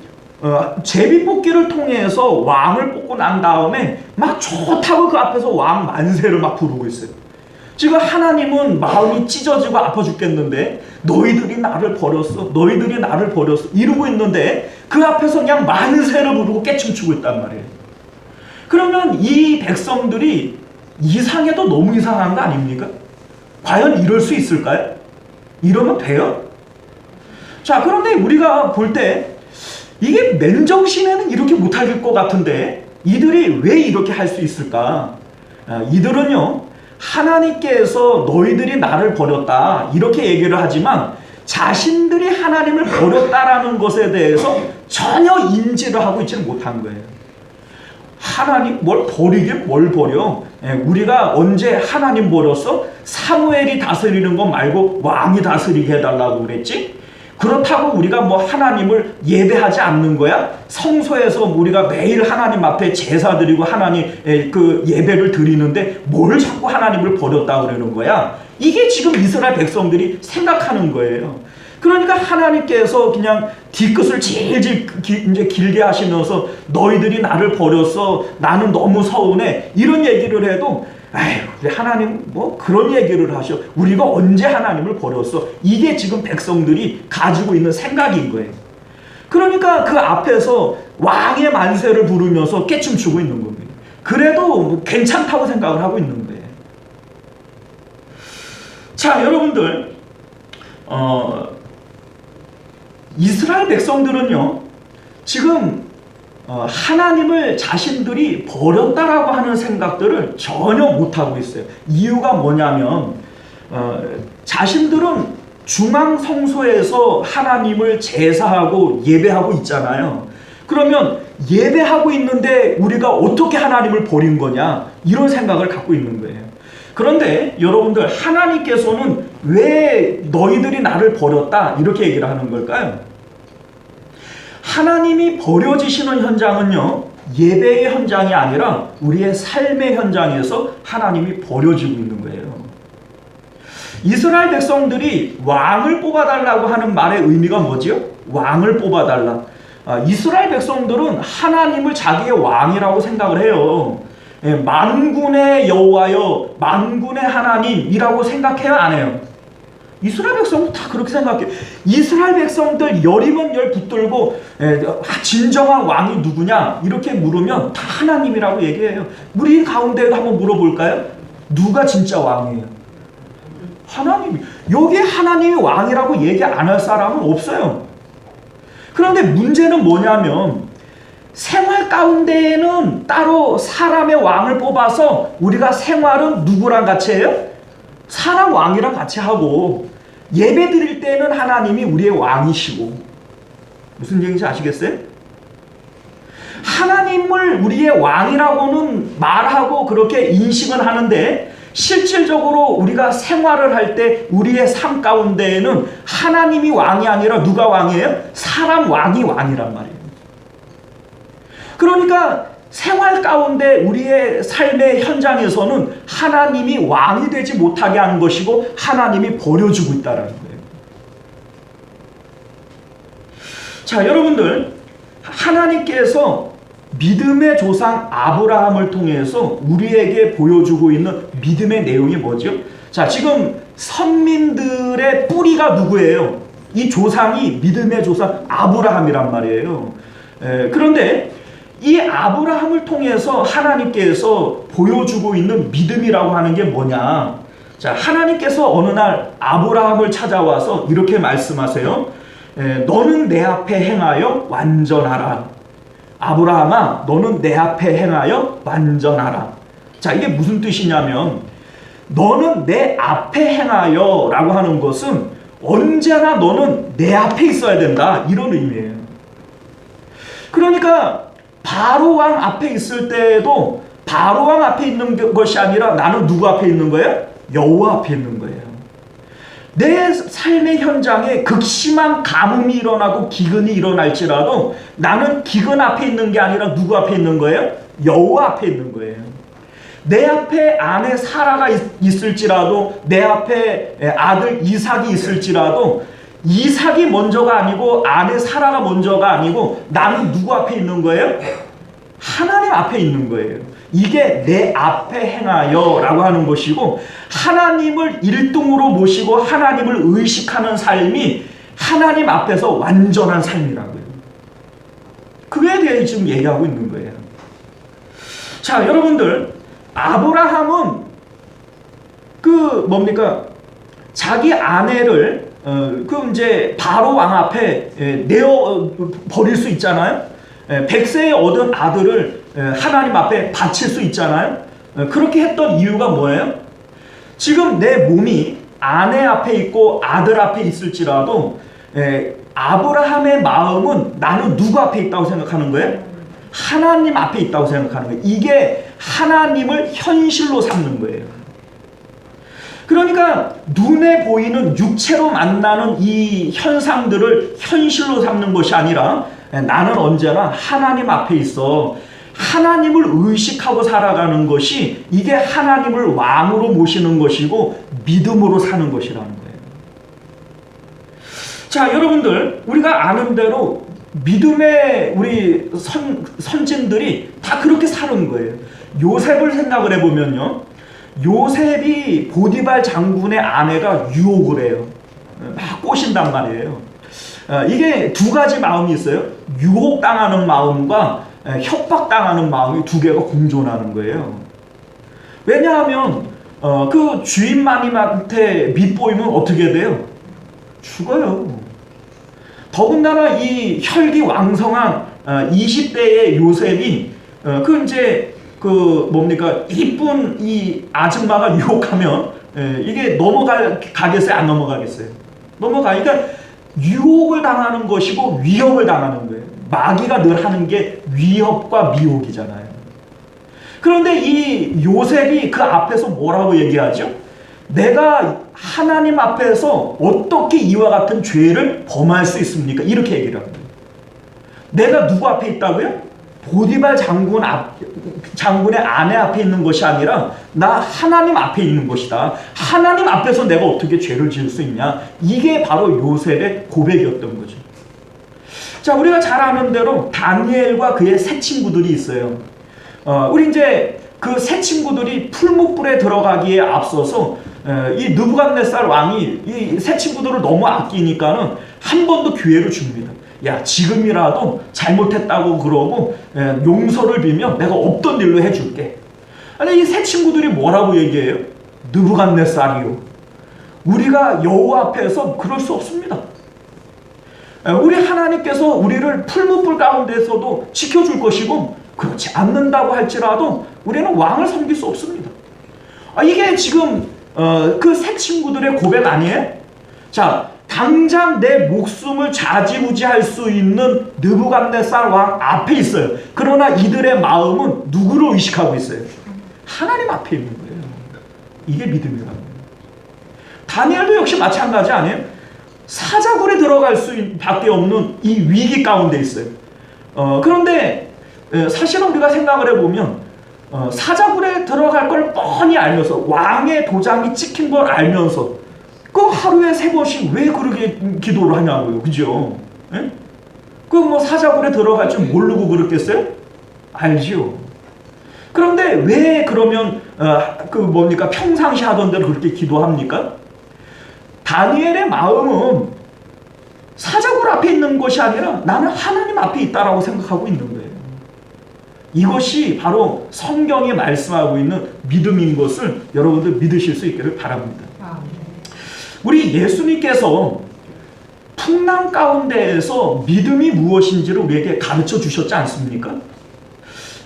제비뽑기를 통해서 왕을 뽑고 난 다음에 막 좋다고 그 앞에서 왕 만세를 막 부르고 있어요. 지금 하나님은 마음이 찢어지고 아파 죽겠는데 너희들이 나를 버렸어, 너희들이 나를 버렸어 이러고 있는데 그 앞에서 그냥 만세를 부르고 깨춤추고 있단 말이에요. 그러면 이 백성들이 이상해도 너무 이상한 거 아닙니까? 과연 이럴 수 있을까요? 이러면 돼요? 자, 그런데 우리가 볼 때 이게 맨정신에는 이렇게 못할 것 같은데 이들이 왜 이렇게 할 수 있을까? 이들은요, 하나님께서 너희들이 나를 버렸다 이렇게 얘기를 하지만 자신들이 하나님을 버렸다라는 것에 대해서 전혀 인지를 하고 있지는 못한 거예요. 하나님 뭘 버리게 뭘 버려? 우리가 언제 하나님 버렸어? 사무엘이 다스리는 것 말고 왕이 다스리게 해달라고 그랬지? 그렇다고 우리가 뭐 하나님을 예배하지 않는 거야? 성소에서 우리가 매일 하나님 앞에 제사 드리고 하나님 그 예배를 드리는데 뭘 자꾸 하나님을 버렸다고 그러는 거야? 이게 지금 이스라엘 백성들이 생각하는 거예요. 그러니까 하나님께서 그냥 뒤끝을 질질 이제 길게 하시면서 너희들이 나를 버렸어, 나는 너무 서운해 이런 얘기를 해도 아유, 하나님 뭐 그런 얘기를 하셔, 우리가 언제 하나님을 버렸어, 이게 지금 백성들이 가지고 있는 생각인 거예요. 그러니까 그 앞에서 왕의 만세를 부르면서 깨춤추고 있는 겁니다. 그래도 뭐 괜찮다고 생각을 하고 있는 거예요. 자, 여러분들, 이스라엘 백성들은요 지금 하나님을 자신들이 버렸다라고 하는 생각들을 전혀 못하고 있어요. 이유가 뭐냐면 자신들은 중앙성소에서 하나님을 제사하고 예배하고 있잖아요. 그러면 예배하고 있는데 우리가 어떻게 하나님을 버린 거냐, 이런 생각을 갖고 있는 거예요. 그런데 여러분들, 하나님께서는 왜 너희들이 나를 버렸다 이렇게 얘기를 하는 걸까요? 하나님이 버려지시는 현장은요, 예배의 현장이 아니라 우리의 삶의 현장에서 하나님이 버려지고 있는 거예요. 이스라엘 백성들이 왕을 뽑아달라고 하는 말의 의미가 뭐지요? 왕을 뽑아달라. 이스라엘 백성들은 하나님을 자기의 왕이라고 생각을 해요. 만군의 여호와여, 만군의 하나님이라고 생각해요, 안 해요? 이스라엘 백성도 다 그렇게 생각해요. 이스라엘 백성들 열이면 열 붙들고 진정한 왕이 누구냐 이렇게 물으면 다 하나님이라고 얘기해요. 우리 가운데도 한번 물어볼까요? 누가 진짜 왕이에요? 하나님이. 여기에 하나님이 왕이라고 얘기 안 할 사람은 없어요. 그런데 문제는 뭐냐면 생활 가운데에는 따로 사람의 왕을 뽑아서 우리가 생활은 누구랑 같이 해요? 사람 왕이랑 같이 하고, 예배 드릴 때는 하나님이 우리의 왕이시고. 무슨 얘기인지 아시겠어요? 하나님을 우리의 왕이라고는 말하고 그렇게 인식은 하는데 실질적으로 우리가 생활을 할 때 우리의 삶 가운데에는 하나님이 왕이 아니라 누가 왕이에요? 사람 왕이 왕이란 말이에요. 그러니까 생활 가운데 우리의 삶의 현장에서는 하나님이 왕이 되지 못하게 하는 것이고 하나님이 버려주고 있다는 거예요. 자, 여러분들, 하나님께서 믿음의 조상 아브라함을 통해서 우리에게 보여주고 있는 믿음의 내용이 뭐죠? 자, 지금 선민들의 뿌리가 누구예요? 이 조상이 믿음의 조상 아브라함이란 말이에요. 그런데 이 아브라함을 통해서 하나님께서 보여주고 있는 믿음이라고 하는 게 뭐냐? 자, 하나님께서 어느 날 아브라함을 찾아와서 이렇게 말씀하세요. 너는 내 앞에 행하여 완전하라. 아브라함아, 너는 내 앞에 행하여 완전하라. 자, 이게 무슨 뜻이냐면 너는 내 앞에 행하여 라고 하는 것은 언제나 너는 내 앞에 있어야 된다, 이런 의미예요. 그러니까 바로왕 앞에 있을 때에도 바로왕 앞에 있는 것이 아니라 나는 누구 앞에 있는 거예요? 여호와 앞에 있는 거예요. 내 삶의 현장에 극심한 가뭄이 일어나고 기근이 일어날지라도 나는 기근 앞에 있는 게 아니라 누구 앞에 있는 거예요? 여호와 앞에 있는 거예요. 내 앞에 아내 사라가 있을지라도 내 앞에 아들 이삭이 있을지라도 이삭이 먼저가 아니고 아내 사라가 먼저가 아니고 나는 누구 앞에 있는 거예요? 하나님 앞에 있는 거예요. 이게 내 앞에 행하여 라고 하는 것이고, 하나님을 1등으로 모시고 하나님을 의식하는 삶이 하나님 앞에서 완전한 삶이라고요. 그거에 대해 지금 얘기하고 있는 거예요. 자, 여러분들, 아브라함은 자기 아내를 이제 바로 왕 앞에 내어 버릴 수 있잖아요. 100세에 얻은 아들을 하나님 앞에 바칠 수 있잖아요. 그렇게 했던 이유가 뭐예요? 지금 내 몸이 아내 앞에 있고 아들 앞에 있을지라도 아브라함의 마음은 나는 누구 앞에 있다고 생각하는 거예요? 하나님 앞에 있다고 생각하는 거예요. 이게 하나님을 현실로 삼는 거예요. 그러니까 눈에 보이는 육체로 만나는 이 현상들을 현실로 삼는 것이 아니라 나는 언제나 하나님 앞에 있어 하나님을 의식하고 살아가는 것이, 이게 하나님을 왕으로 모시는 것이고 믿음으로 사는 것이라는 거예요. 자, 여러분들, 우리가 아는 대로 믿음의 우리 선진들이 다 그렇게 사는 거예요. 요셉을 생각을 해보면요, 요셉이 보디발 장군의 아내가 유혹을 해요. 막 꼬신단 말이에요. 이게 두 가지 마음이 있어요. 유혹당하는 마음과 협박당하는 마음이 두 개가 공존하는 거예요. 왜냐하면 그 주인 마님한테 밑보이면 어떻게 돼요? 죽어요. 더군다나 이 혈기왕성한 20대의 요셉이 이쁜 이 아줌마가 유혹하면 이게 넘어가겠어요? 안 넘어가겠어요? 그러니까 유혹을 당하는 것이고 위협을 당하는 거예요. 마귀가 늘 하는 게 위협과 미혹이잖아요. 그런데 이 요셉이 그 앞에서 뭐라고 얘기하죠? 내가 하나님 앞에서 어떻게 이와 같은 죄를 범할 수 있습니까? 이렇게 얘기를 합니다. 내가 누구 앞에 있다고요? 보디발 장군의 아내 앞에 있는 것이 아니라 나 하나님 앞에 있는 것이다. 하나님 앞에서 내가 어떻게 죄를 지을 수 있냐? 이게 바로 요셉의 고백이었던 거죠. 자, 우리가 잘 아는 대로 다니엘과 그의 세 친구들이 있어요. 우리 이제 그 세 친구들이 풀무불에 들어가기에 앞서서 이 느부갓네살 왕이 이 세 친구들을 너무 아끼니까는 한 번 더 기회를 줍니다. 야, 지금이라도 잘못했다고 그러고 용서를 빌면 내가 없던 일로 해줄게. 아니, 이 세 친구들이 뭐라고 얘기해요? 느부갓네살이요, 우리가 여호와 앞에서 그럴 수 없습니다. 우리 하나님께서 우리를 풀무불 가운데서도 지켜줄 것이고, 그렇지 않는다고 할지라도 우리는 왕을 섬길 수 없습니다. 이게 지금 그 세 친구들의 고백 아니에요? 자, 당장 내 목숨을 좌지우지할 수 있는 느부갓네살 왕 앞에 있어요. 그러나 이들의 마음은 누구를 의식하고 있어요? 하나님 앞에 있는 거예요. 이게 믿음이라는 거예요. 다니엘도 역시 마찬가지 아니에요? 사자굴에 들어갈 수밖에 없는 이 위기 가운데 있어요. 그런데 사실은 우리가 생각을 해보면 사자굴에 들어갈 걸 뻔히 알면서, 왕의 도장이 찍힌 걸 알면서 그 하루에 3번씩 왜 그렇게 기도를 하냐고요. 그죠? 예? 사자굴에 들어갈 줄 모르고 그랬겠어요? 알지요. 그런데 왜 그러면 평상시 하던 대로 그렇게 기도합니까? 다니엘의 마음은 사자굴 앞에 있는 것이 아니라 나는 하나님 앞에 있다라고 생각하고 있는 거예요. 이것이 바로 성경이 말씀하고 있는 믿음인 것을 여러분들 믿으실 수 있기를 바랍니다. 우리 예수님께서 풍랑 가운데에서 믿음이 무엇인지를 우리에게 가르쳐 주셨지 않습니까?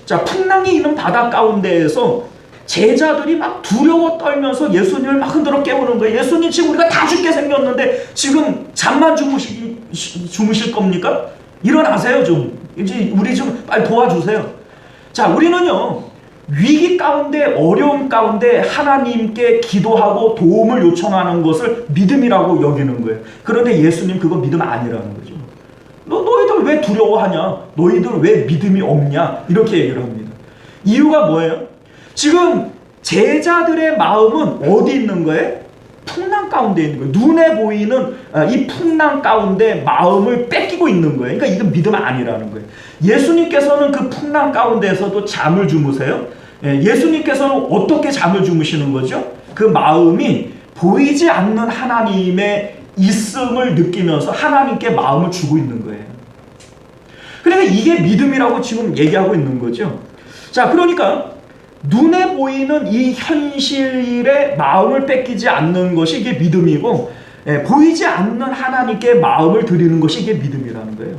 자, 풍랑이 있는 바다 가운데에서 제자들이 막 두려워 떨면서 예수님을 막 흔들어 깨우는 거예요. 예수님, 지금 우리가 다 죽게 생겼는데 지금 잠만 주무실 겁니까? 일어나세요 좀. 이제 우리 좀 빨리 도와주세요. 자, 우리는요 위기 가운데, 어려움 가운데 하나님께 기도하고 도움을 요청하는 것을 믿음이라고 여기는 거예요. 그런데 예수님 그거 믿음 아니라는 거죠. 너희들 왜 두려워하냐? 너희들 왜 믿음이 없냐? 이렇게 얘기를 합니다. 이유가 뭐예요? 지금 제자들의 마음은 어디 있는 거예요? 풍랑 가운데 있는 거예요. 눈에 보이는 이 풍랑 가운데 마음을 뺏기고 있는 거예요. 그러니까 이건 믿음 아니라는 거예요. 예수님께서는 그 풍랑 가운데에서도 잠을 주무세요. 예수님께서는 어떻게 잠을 주무시는 거죠? 그 마음이 보이지 않는 하나님의 있음을 느끼면서 하나님께 마음을 주고 있는 거예요. 그러니까 이게 믿음이라고 지금 얘기하고 있는 거죠. 자, 그러니까 눈에 보이는 이 현실에 마음을 뺏기지 않는 것이 이게 믿음이고, 보이지 않는 하나님께 마음을 드리는 것이 이게 믿음이라는 거예요.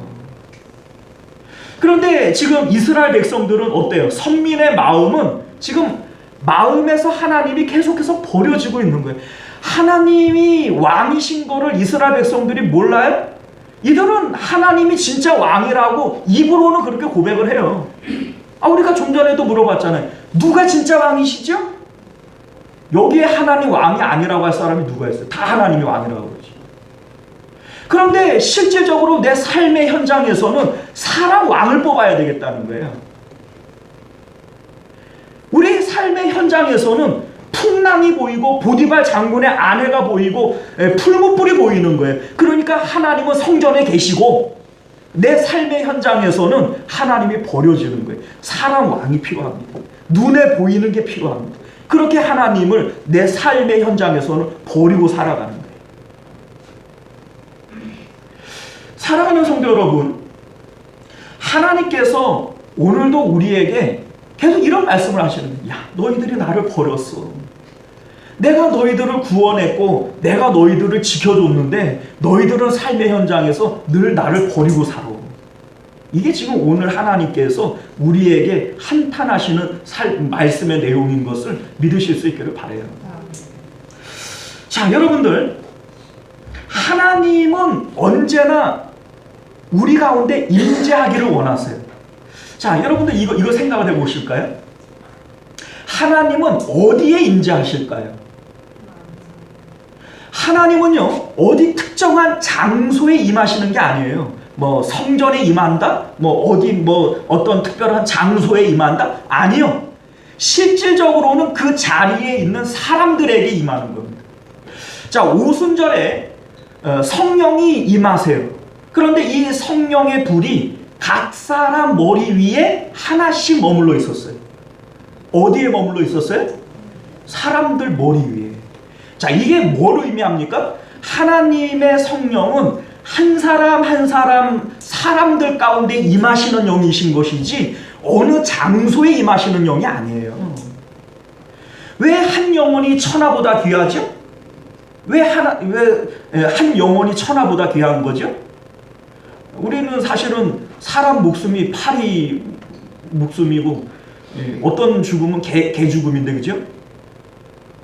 그런데 지금 이스라엘 백성들은 어때요? 선민의 마음은 지금 마음에서 하나님이 계속해서 버려지고 있는 거예요. 하나님이 왕이신 거를 이스라엘 백성들이 몰라요? 이들은 하나님이 진짜 왕이라고 입으로는 그렇게 고백을 해요. 우리가 좀 전에도 물어봤잖아요. 누가 진짜 왕이시죠? 여기에 하나님 왕이 아니라고 할 사람이 누가 있어요? 다 하나님이 왕이라고 그러지. 그런데 실질적으로 내 삶의 현장에서는 사람 왕을 뽑아야 되겠다는 거예요. 우리 삶의 현장에서는 풍랑이 보이고 보디발 장군의 아내가 보이고 풀무불이 보이는 거예요. 그러니까 하나님은 성전에 계시고 내 삶의 현장에서는 하나님이 버려지는 거예요. 사람 왕이 필요합니다. 눈에 보이는 게 필요합니다. 그렇게 하나님을 내 삶의 현장에서는 버리고 살아가는 거예요. 사랑하는 성도 여러분, 하나님께서 오늘도 우리에게 계속 이런 말씀을 하시는 거예요. 야, 너희들이 나를 버렸어. 내가 너희들을 구원했고 내가 너희들을 지켜줬는데 너희들은 삶의 현장에서 늘 나를 버리고 살아. 이게 지금 오늘 하나님께서 우리에게 한탄하시는 말씀의 내용인 것을 믿으실 수 있기를 바라요. 자, 여러분들, 하나님은 언제나 우리 가운데 임재하기를 원하세요. 자, 여러분들 이거 생각을 해보실까요? 하나님은 어디에 임재하실까요? 하나님은요 어디 특정한 장소에 임하시는 게 아니에요. 뭐 성전에 임한다? 어떤 특별한 장소에 임한다? 아니요. 실질적으로는 그 자리에 있는 사람들에게 임하는 겁니다. 자, 오순절에 성령이 임하세요. 그런데 이 성령의 불이 각 사람 머리 위에 하나씩 머물러 있었어요. 어디에 머물러 있었어요? 사람들 머리 위에. 자, 이게 뭘 의미합니까? 하나님의 성령은 한 사람 한 사람들 가운데 임하시는 영이신 것이지 어느 장소에 임하시는 영이 아니에요. 왜 한 영혼이 천하보다 귀하죠? 왜 한 영혼이 천하보다 귀한 거죠? 우리는 사실은 사람 목숨이 파리 목숨이고 어떤 죽음은 개 죽음인데, 그죠?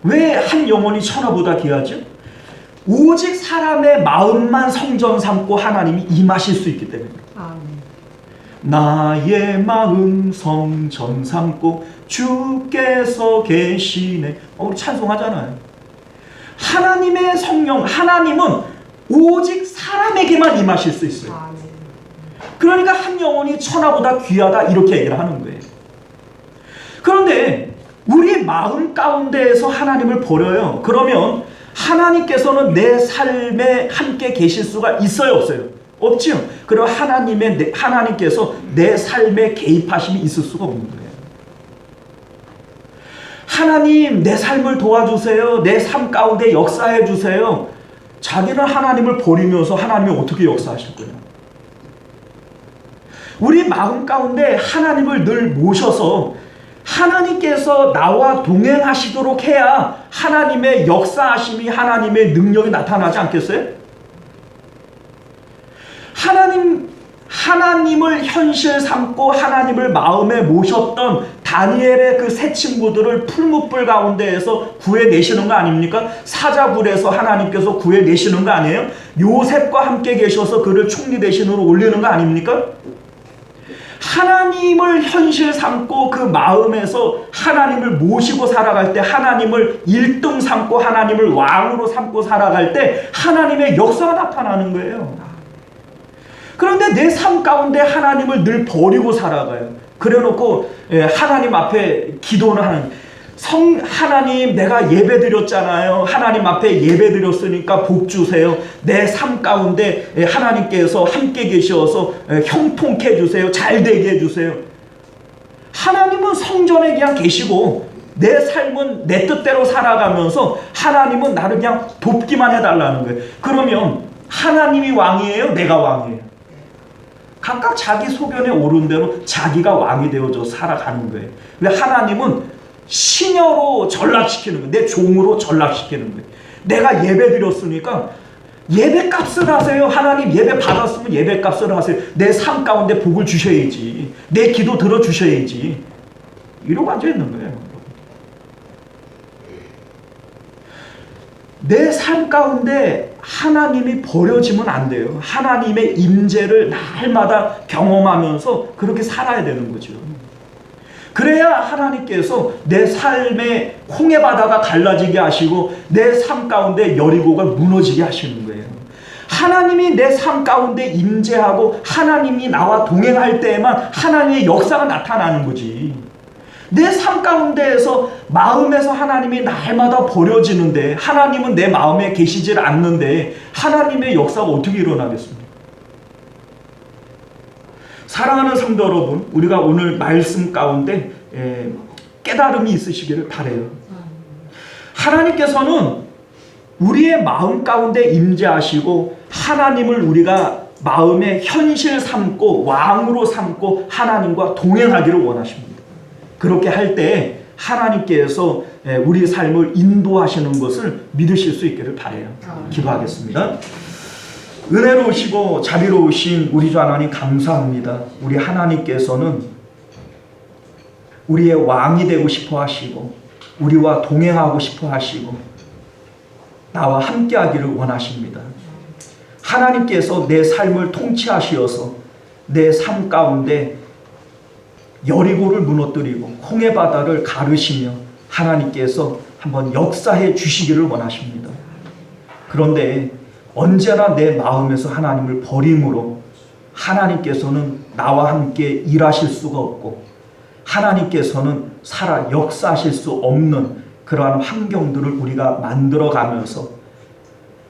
왜 한 영혼이 천하보다 귀하죠? 오직 사람의 마음만 성전 삼고 하나님이 임하실 수 있기 때문입니다. 나의 마음 성전 삼고 주께서 계시네. 우리 찬송하잖아요. 하나님의 성령, 하나님은 오직 사람에게만 임하실 수 있어요. 그러니까 한 영혼이 천하보다 귀하다 이렇게 얘기를 하는 거예요. 그런데 우리 마음 가운데에서 하나님을 버려요. 그러면 하나님께서는 내 삶에 함께 계실 수가 있어요, 없어요? 없지요. 그럼 하나님께서 내 삶에 개입하심이 있을 수가 없는 거예요. 하나님, 내 삶을 도와주세요. 내 삶 가운데 역사해 주세요. 자기는 하나님을 버리면서 하나님이 어떻게 역사하실 거냐? 우리 마음 가운데 하나님을 늘 모셔서 하나님께서 나와 동행하시도록 해야 하나님의 역사하심이, 하나님의 능력이 나타나지 않겠어요? 하나님을 현실 삼고 하나님을 마음에 모셨던 다니엘의 그 세 친구들을 풀무불 가운데에서 구해내시는 거 아닙니까? 사자굴에서 하나님께서 구해내시는 거 아니에요? 요셉과 함께 계셔서 그를 총리대신으로 올리는 거 아닙니까? 하나님을 현실 삼고 그 마음에서 하나님을 모시고 살아갈 때, 하나님을 1등 삼고 하나님을 왕으로 삼고 살아갈 때 하나님의 역사가 나타나는 거예요. 그런데 내 삶 가운데 하나님을 늘 버리고 살아가요. 그래놓고 하나님 앞에 기도는 하는, 하나님 내가 예배 드렸잖아요. 하나님 앞에 예배 드렸으니까 복 주세요. 내 삶 가운데 하나님께서 함께 계셔서 형통케 해주세요. 잘 되게 해주세요. 하나님은 성전에 그냥 계시고 내 삶은 내 뜻대로 살아가면서 하나님은 나를 그냥 돕기만 해달라는 거예요. 그러면 하나님이 왕이에요? 내가 왕이에요? 각각 자기 소견에 오른 대로 자기가 왕이 되어져 살아가는 거예요. 근데 하나님은 시녀로 전락시키는 거예요. 내 종으로 전락시키는 거예요. 내가 예배 드렸으니까 예배 값을 하세요. 하나님 예배 받았으면 예배 값을 하세요. 내 삶 가운데 복을 주셔야지. 내 기도 들어주셔야지. 이러고 앉아있는 거예요. 내 삶 가운데 하나님이 버려지면 안 돼요. 하나님의 임재를 날마다 경험하면서 그렇게 살아야 되는 거죠. 그래야 하나님께서 내 삶의 홍해 바다가 갈라지게 하시고 내 삶 가운데 여리고가 무너지게 하시는 거예요. 하나님이 내 삶 가운데 임재하고 하나님이 나와 동행할 때에만 하나님의 역사가 나타나는 거지. 내 삶 가운데에서 마음에서 하나님이 날마다 버려지는데, 하나님은 내 마음에 계시질 않는데 하나님의 역사가 어떻게 일어나겠습니까? 사랑하는 성도 여러분, 우리가 오늘 말씀 가운데 깨달음이 있으시기를 바라요. 하나님께서는 우리의 마음 가운데 임재하시고 하나님을 우리가 마음의 현실 삼고 왕으로 삼고 하나님과 동행하기를 원하십니다. 그렇게 할 때 하나님께서 우리 삶을 인도하시는 것을 믿으실 수 있기를 바라요. 기도하겠습니다. 은혜로우시고 자비로우신 우리 주 하나님 감사합니다. 우리 하나님께서는 우리의 왕이 되고 싶어 하시고 우리와 동행하고 싶어 하시고 나와 함께 하기를 원하십니다. 하나님께서 내 삶을 통치하시어서 내 삶 가운데 여리고를 무너뜨리고 홍해 바다를 가르시며 하나님께서 한번 역사해 주시기를 원하십니다. 그런데 언제나 내 마음에서 하나님을 버림으로 하나님께서는 나와 함께 일하실 수가 없고 하나님께서는 살아 역사하실 수 없는 그러한 환경들을 우리가 만들어가면서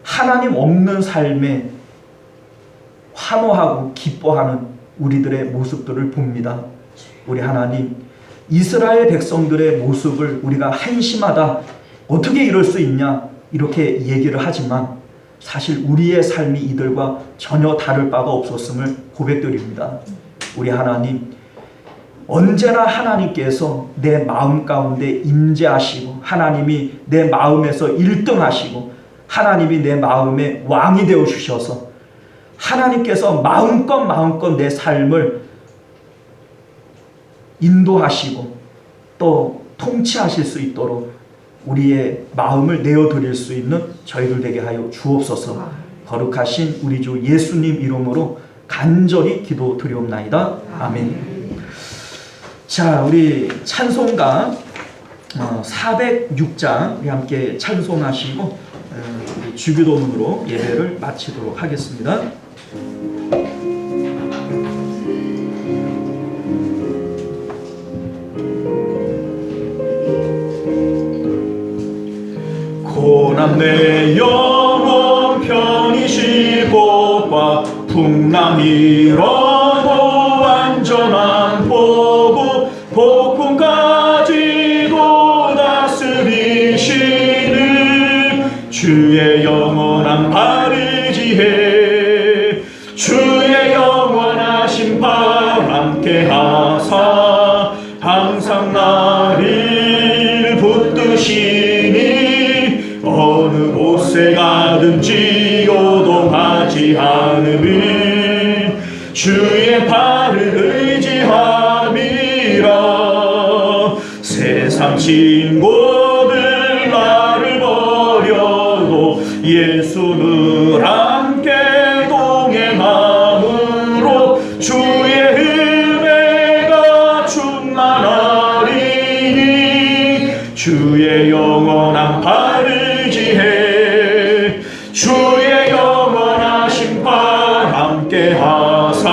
하나님 없는 삶에 환호하고 기뻐하는 우리들의 모습들을 봅니다. 우리 하나님, 이스라엘 백성들의 모습을 우리가 한심하다, 어떻게 이럴 수 있냐 이렇게 얘기를 하지만 사실 우리의 삶이 이들과 전혀 다를 바가 없었음을 고백드립니다. 우리 하나님, 언제나 하나님께서 내 마음 가운데 임재하시고 하나님이 내 마음에서 1등하시고 하나님이 내 마음의 왕이 되어 주셔서 하나님께서 마음껏 내 삶을 인도하시고 또 통치하실 수 있도록 우리의 마음을 내어드릴 수 있는 저희들 되게 하여 주옵소서. 거룩하신 우리 주 예수님 이름으로 간절히 기도드리옵나이다. 아멘. 자, 우리 찬송가 406장 우리 함께 찬송하시고 우리 주기도문으로 예배를 마치도록 하겠습니다. 고난 내 영혼 편히 쉴 곳과 풍랑 일어도 완전한 복우 복음 가지고 다스리시는 주의 영원한 주의 발을 의지함이라. 세상 친구들 나를 버려도 예수는 함께 동행함으로 주의 은혜가 충만하리니. 주의 영원한 발을 지해 주의 영원하신 발 함께 하사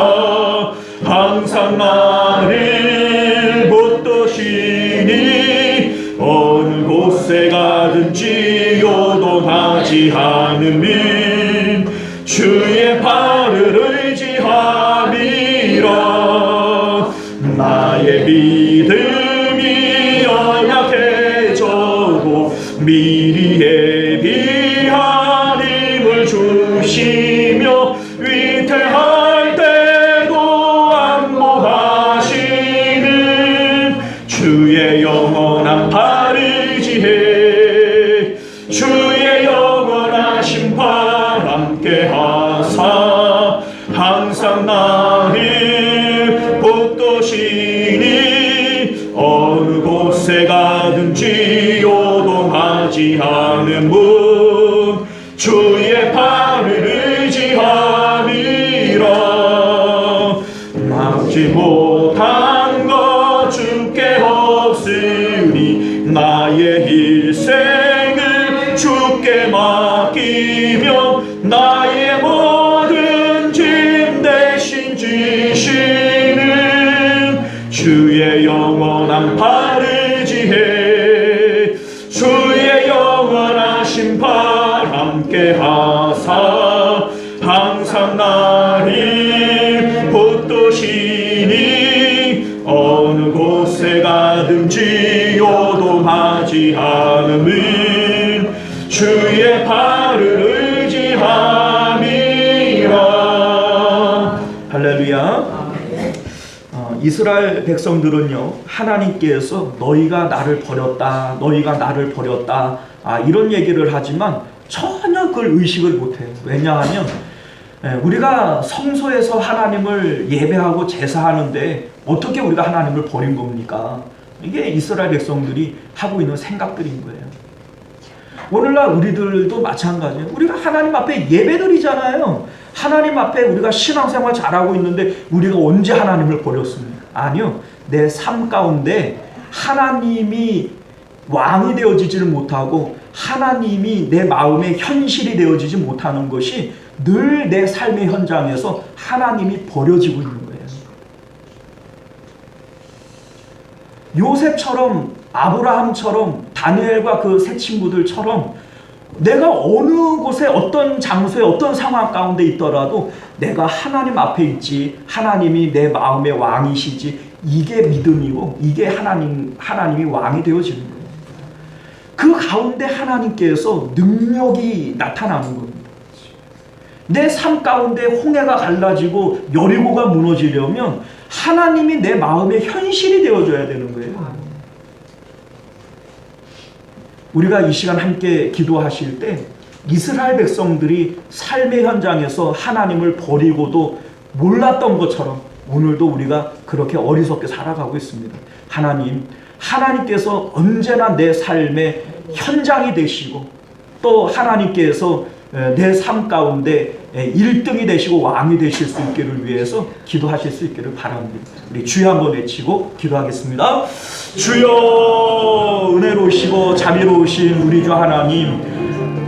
항상 나를 붙드시니. 어느 곳에 가든지 요동하지 않으면 주의 발을 의지함이라. 나의 믿음이 연약해져도 미리 예비한 힘을 주시며 위태할 때도 안보하시는 주의 영원한 발을 지해 주의 영원하신 발 함께 하사 항상 나를 붙드시니. 어느 곳에 가든지 요동하지 않음은 주의 발을 의지함이라. 막지 못한 것 주께 없으니 나의 일생을 주께 맡기며 나의 모든 짐 대신 지시는 주의 영원한 발을 지해 주의 영원하신 발 함께 하사 항상 나를 붙드시니. 어느 곳에 가든지 요동하지 않으면 주의 발을 의지함이라. 할렐루야. 이스라엘 백성들은요, 하나님께서 너희가 나를 버렸다, 너희가 나를 버렸다, 이런 얘기를 하지만 전혀 그걸 의식을 못해요. 왜냐하면 우리가 성소에서 하나님을 예배하고 제사하는데 어떻게 우리가 하나님을 버린 겁니까? 이게 이스라엘 백성들이 하고 있는 생각들인 거예요. 오늘날 우리들도 마찬가지예요. 우리가 하나님 앞에 예배드리잖아요. 하나님 앞에 우리가 신앙생활 잘하고 있는데 우리가 언제 하나님을 버렸습니까? 아니요. 내 삶 가운데 하나님이 왕이 되어지지를 못하고 하나님이 내 마음의 현실이 되어지지 못하는 것이 늘 내 삶의 현장에서 하나님이 버려지고 있는 거예요. 요셉처럼, 아브라함처럼, 다니엘과 그 세 친구들처럼 내가 어느 곳에 어떤 장소에 어떤 상황 가운데 있더라도 내가 하나님 앞에 있지, 하나님이 내 마음의 왕이시지, 이게 믿음이고 이게 하나님이 왕이 되어지는 거예요. 그 가운데 하나님께서 능력이 나타나는 겁니다. 내 삶 가운데 홍해가 갈라지고 여리고가 무너지려면 하나님이 내 마음의 현실이 되어줘야 되는 거예요. 우리가 이 시간 함께 기도하실 때 이스라엘 백성들이 삶의 현장에서 하나님을 버리고도 몰랐던 것처럼 오늘도 우리가 그렇게 어리석게 살아가고 있습니다. 하나님께서 언제나 내 삶의 현장이 되시고 또 하나님께서 내 삶 가운데 1등이 되시고 왕이 되실 수 있기를 위해서 기도하실 수 있기를 바랍니다. 우리 주여 한번 외치고 기도하겠습니다. 주여, 은혜로우시고 자비로우신 우리 주 하나님,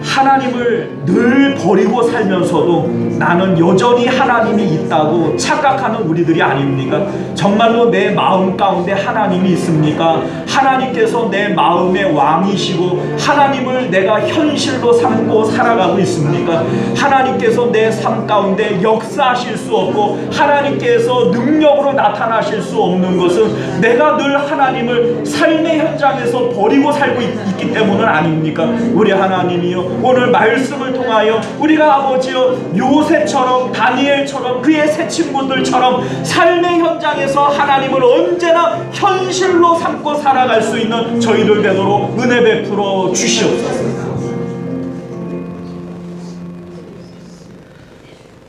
하나님을 늘 버리고 살면서도 나는 여전히 하나님이 있다고 착각하는 우리들이 아닙니까? 정말로 내 마음 가운데 하나님이 있습니까? 하나님께서 내 마음의 왕이시고 하나님을 내가 현실로 삼고 살아가고 있습니까? 하나님께서 내 삶 가운데 역사하실 수 없고 하나님께서 능력으로 나타나실 수 없는 것은 내가 늘 하나님을 삶의 현장에서 버리고 살고 있기 때문은 아닙니까? 우리 하나님이요, 오늘 말씀을 통하여 우리가 아버지여 요셉처럼 다니엘처럼 그의 세 친구들처럼 삶의 현장에서 하나님을 언제나 현실로 삼고 살아갈 수 있는 저희들 되도록 은혜 베풀어 주시옵소서.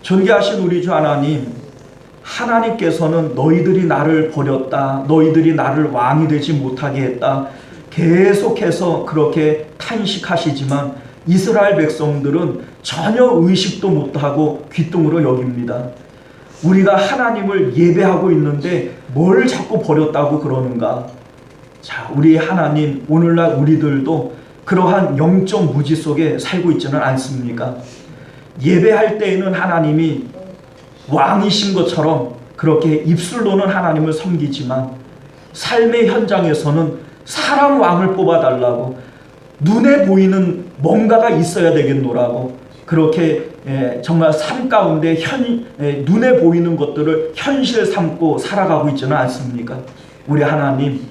존귀하신 우리 주 하나님, 하나님께서는 너희들이 나를 버렸다, 너희들이 나를 왕이 되지 못하게 했다, 계속해서 그렇게 탄식하시지만 이스라엘 백성들은 전혀 의식도 못하고 귀뚱으로 여깁니다. 우리가 하나님을 예배하고 있는데 뭘 자꾸 버렸다고 그러는가? 자, 우리 하나님, 오늘날 우리들도 그러한 영적 무지 속에 살고 있지는 않습니까? 예배할 때에는 하나님이 왕이신 것처럼 그렇게 입술로는 하나님을 섬기지만 삶의 현장에서는 사람 왕을 뽑아달라고, 눈에 보이는 뭔가가 있어야 되겠노라고, 그렇게 정말 삶 가운데 눈에 보이는 것들을 현실 삼고 살아가고 있지는 않습니까? 우리 하나님,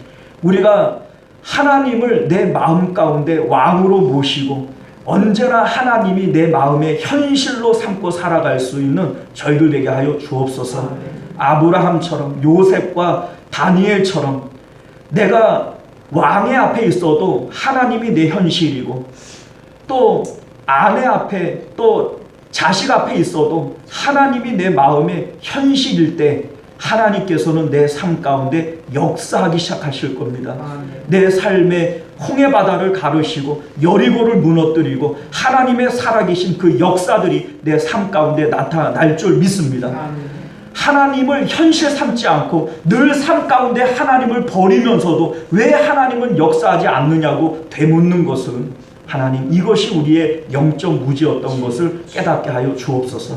우리가 하나님을 내 마음 가운데 왕으로 모시고 언제나 하나님이 내 마음에 현실로 삼고 살아갈 수 있는 저희들 되게 하여 주옵소서. 아브라함처럼, 요셉과 다니엘처럼 내가 왕의 앞에 있어도 하나님이 내 현실이고, 또 아내 앞에, 또 자식 앞에 있어도 하나님이 내 마음의 현실일 때 하나님께서는 내 삶 가운데 역사하기 시작하실 겁니다. 내 삶에 홍해바다를 가르시고 여리고를 무너뜨리고 하나님의 살아계신 그 역사들이 내 삶 가운데 나타날 줄 믿습니다. 하나님을 현실 삼지 않고 늘 삶 가운데 하나님을 버리면서도 왜 하나님은 역사하지 않느냐고 되묻는 것은, 하나님, 이것이 우리의 영적 무지였던 것을 깨닫게 하여 주옵소서.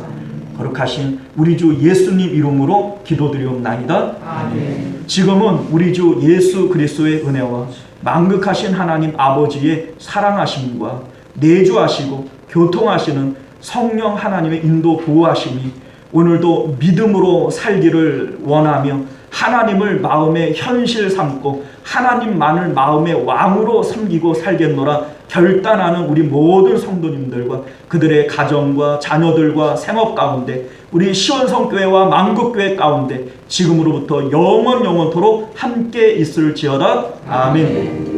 거룩하신 우리 주 예수님 이름으로 기도드리옵나이다. 아멘. 지금은 우리 주 예수 그리스도의 은혜와 만극하신 하나님 아버지의 사랑하심과 내주하시고 교통하시는 성령 하나님의 인도 보호하심이 오늘도 믿음으로 살기를 원하며 하나님을 마음의 현실 삼고 하나님만을 마음의 왕으로 섬기고 살겠노라 결단하는 우리 모든 성도님들과 그들의 가정과 자녀들과 생업 가운데, 우리 시원성교회와 만국교회 가운데 지금으로부터 영원토록 함께 있을지어다. 아멘.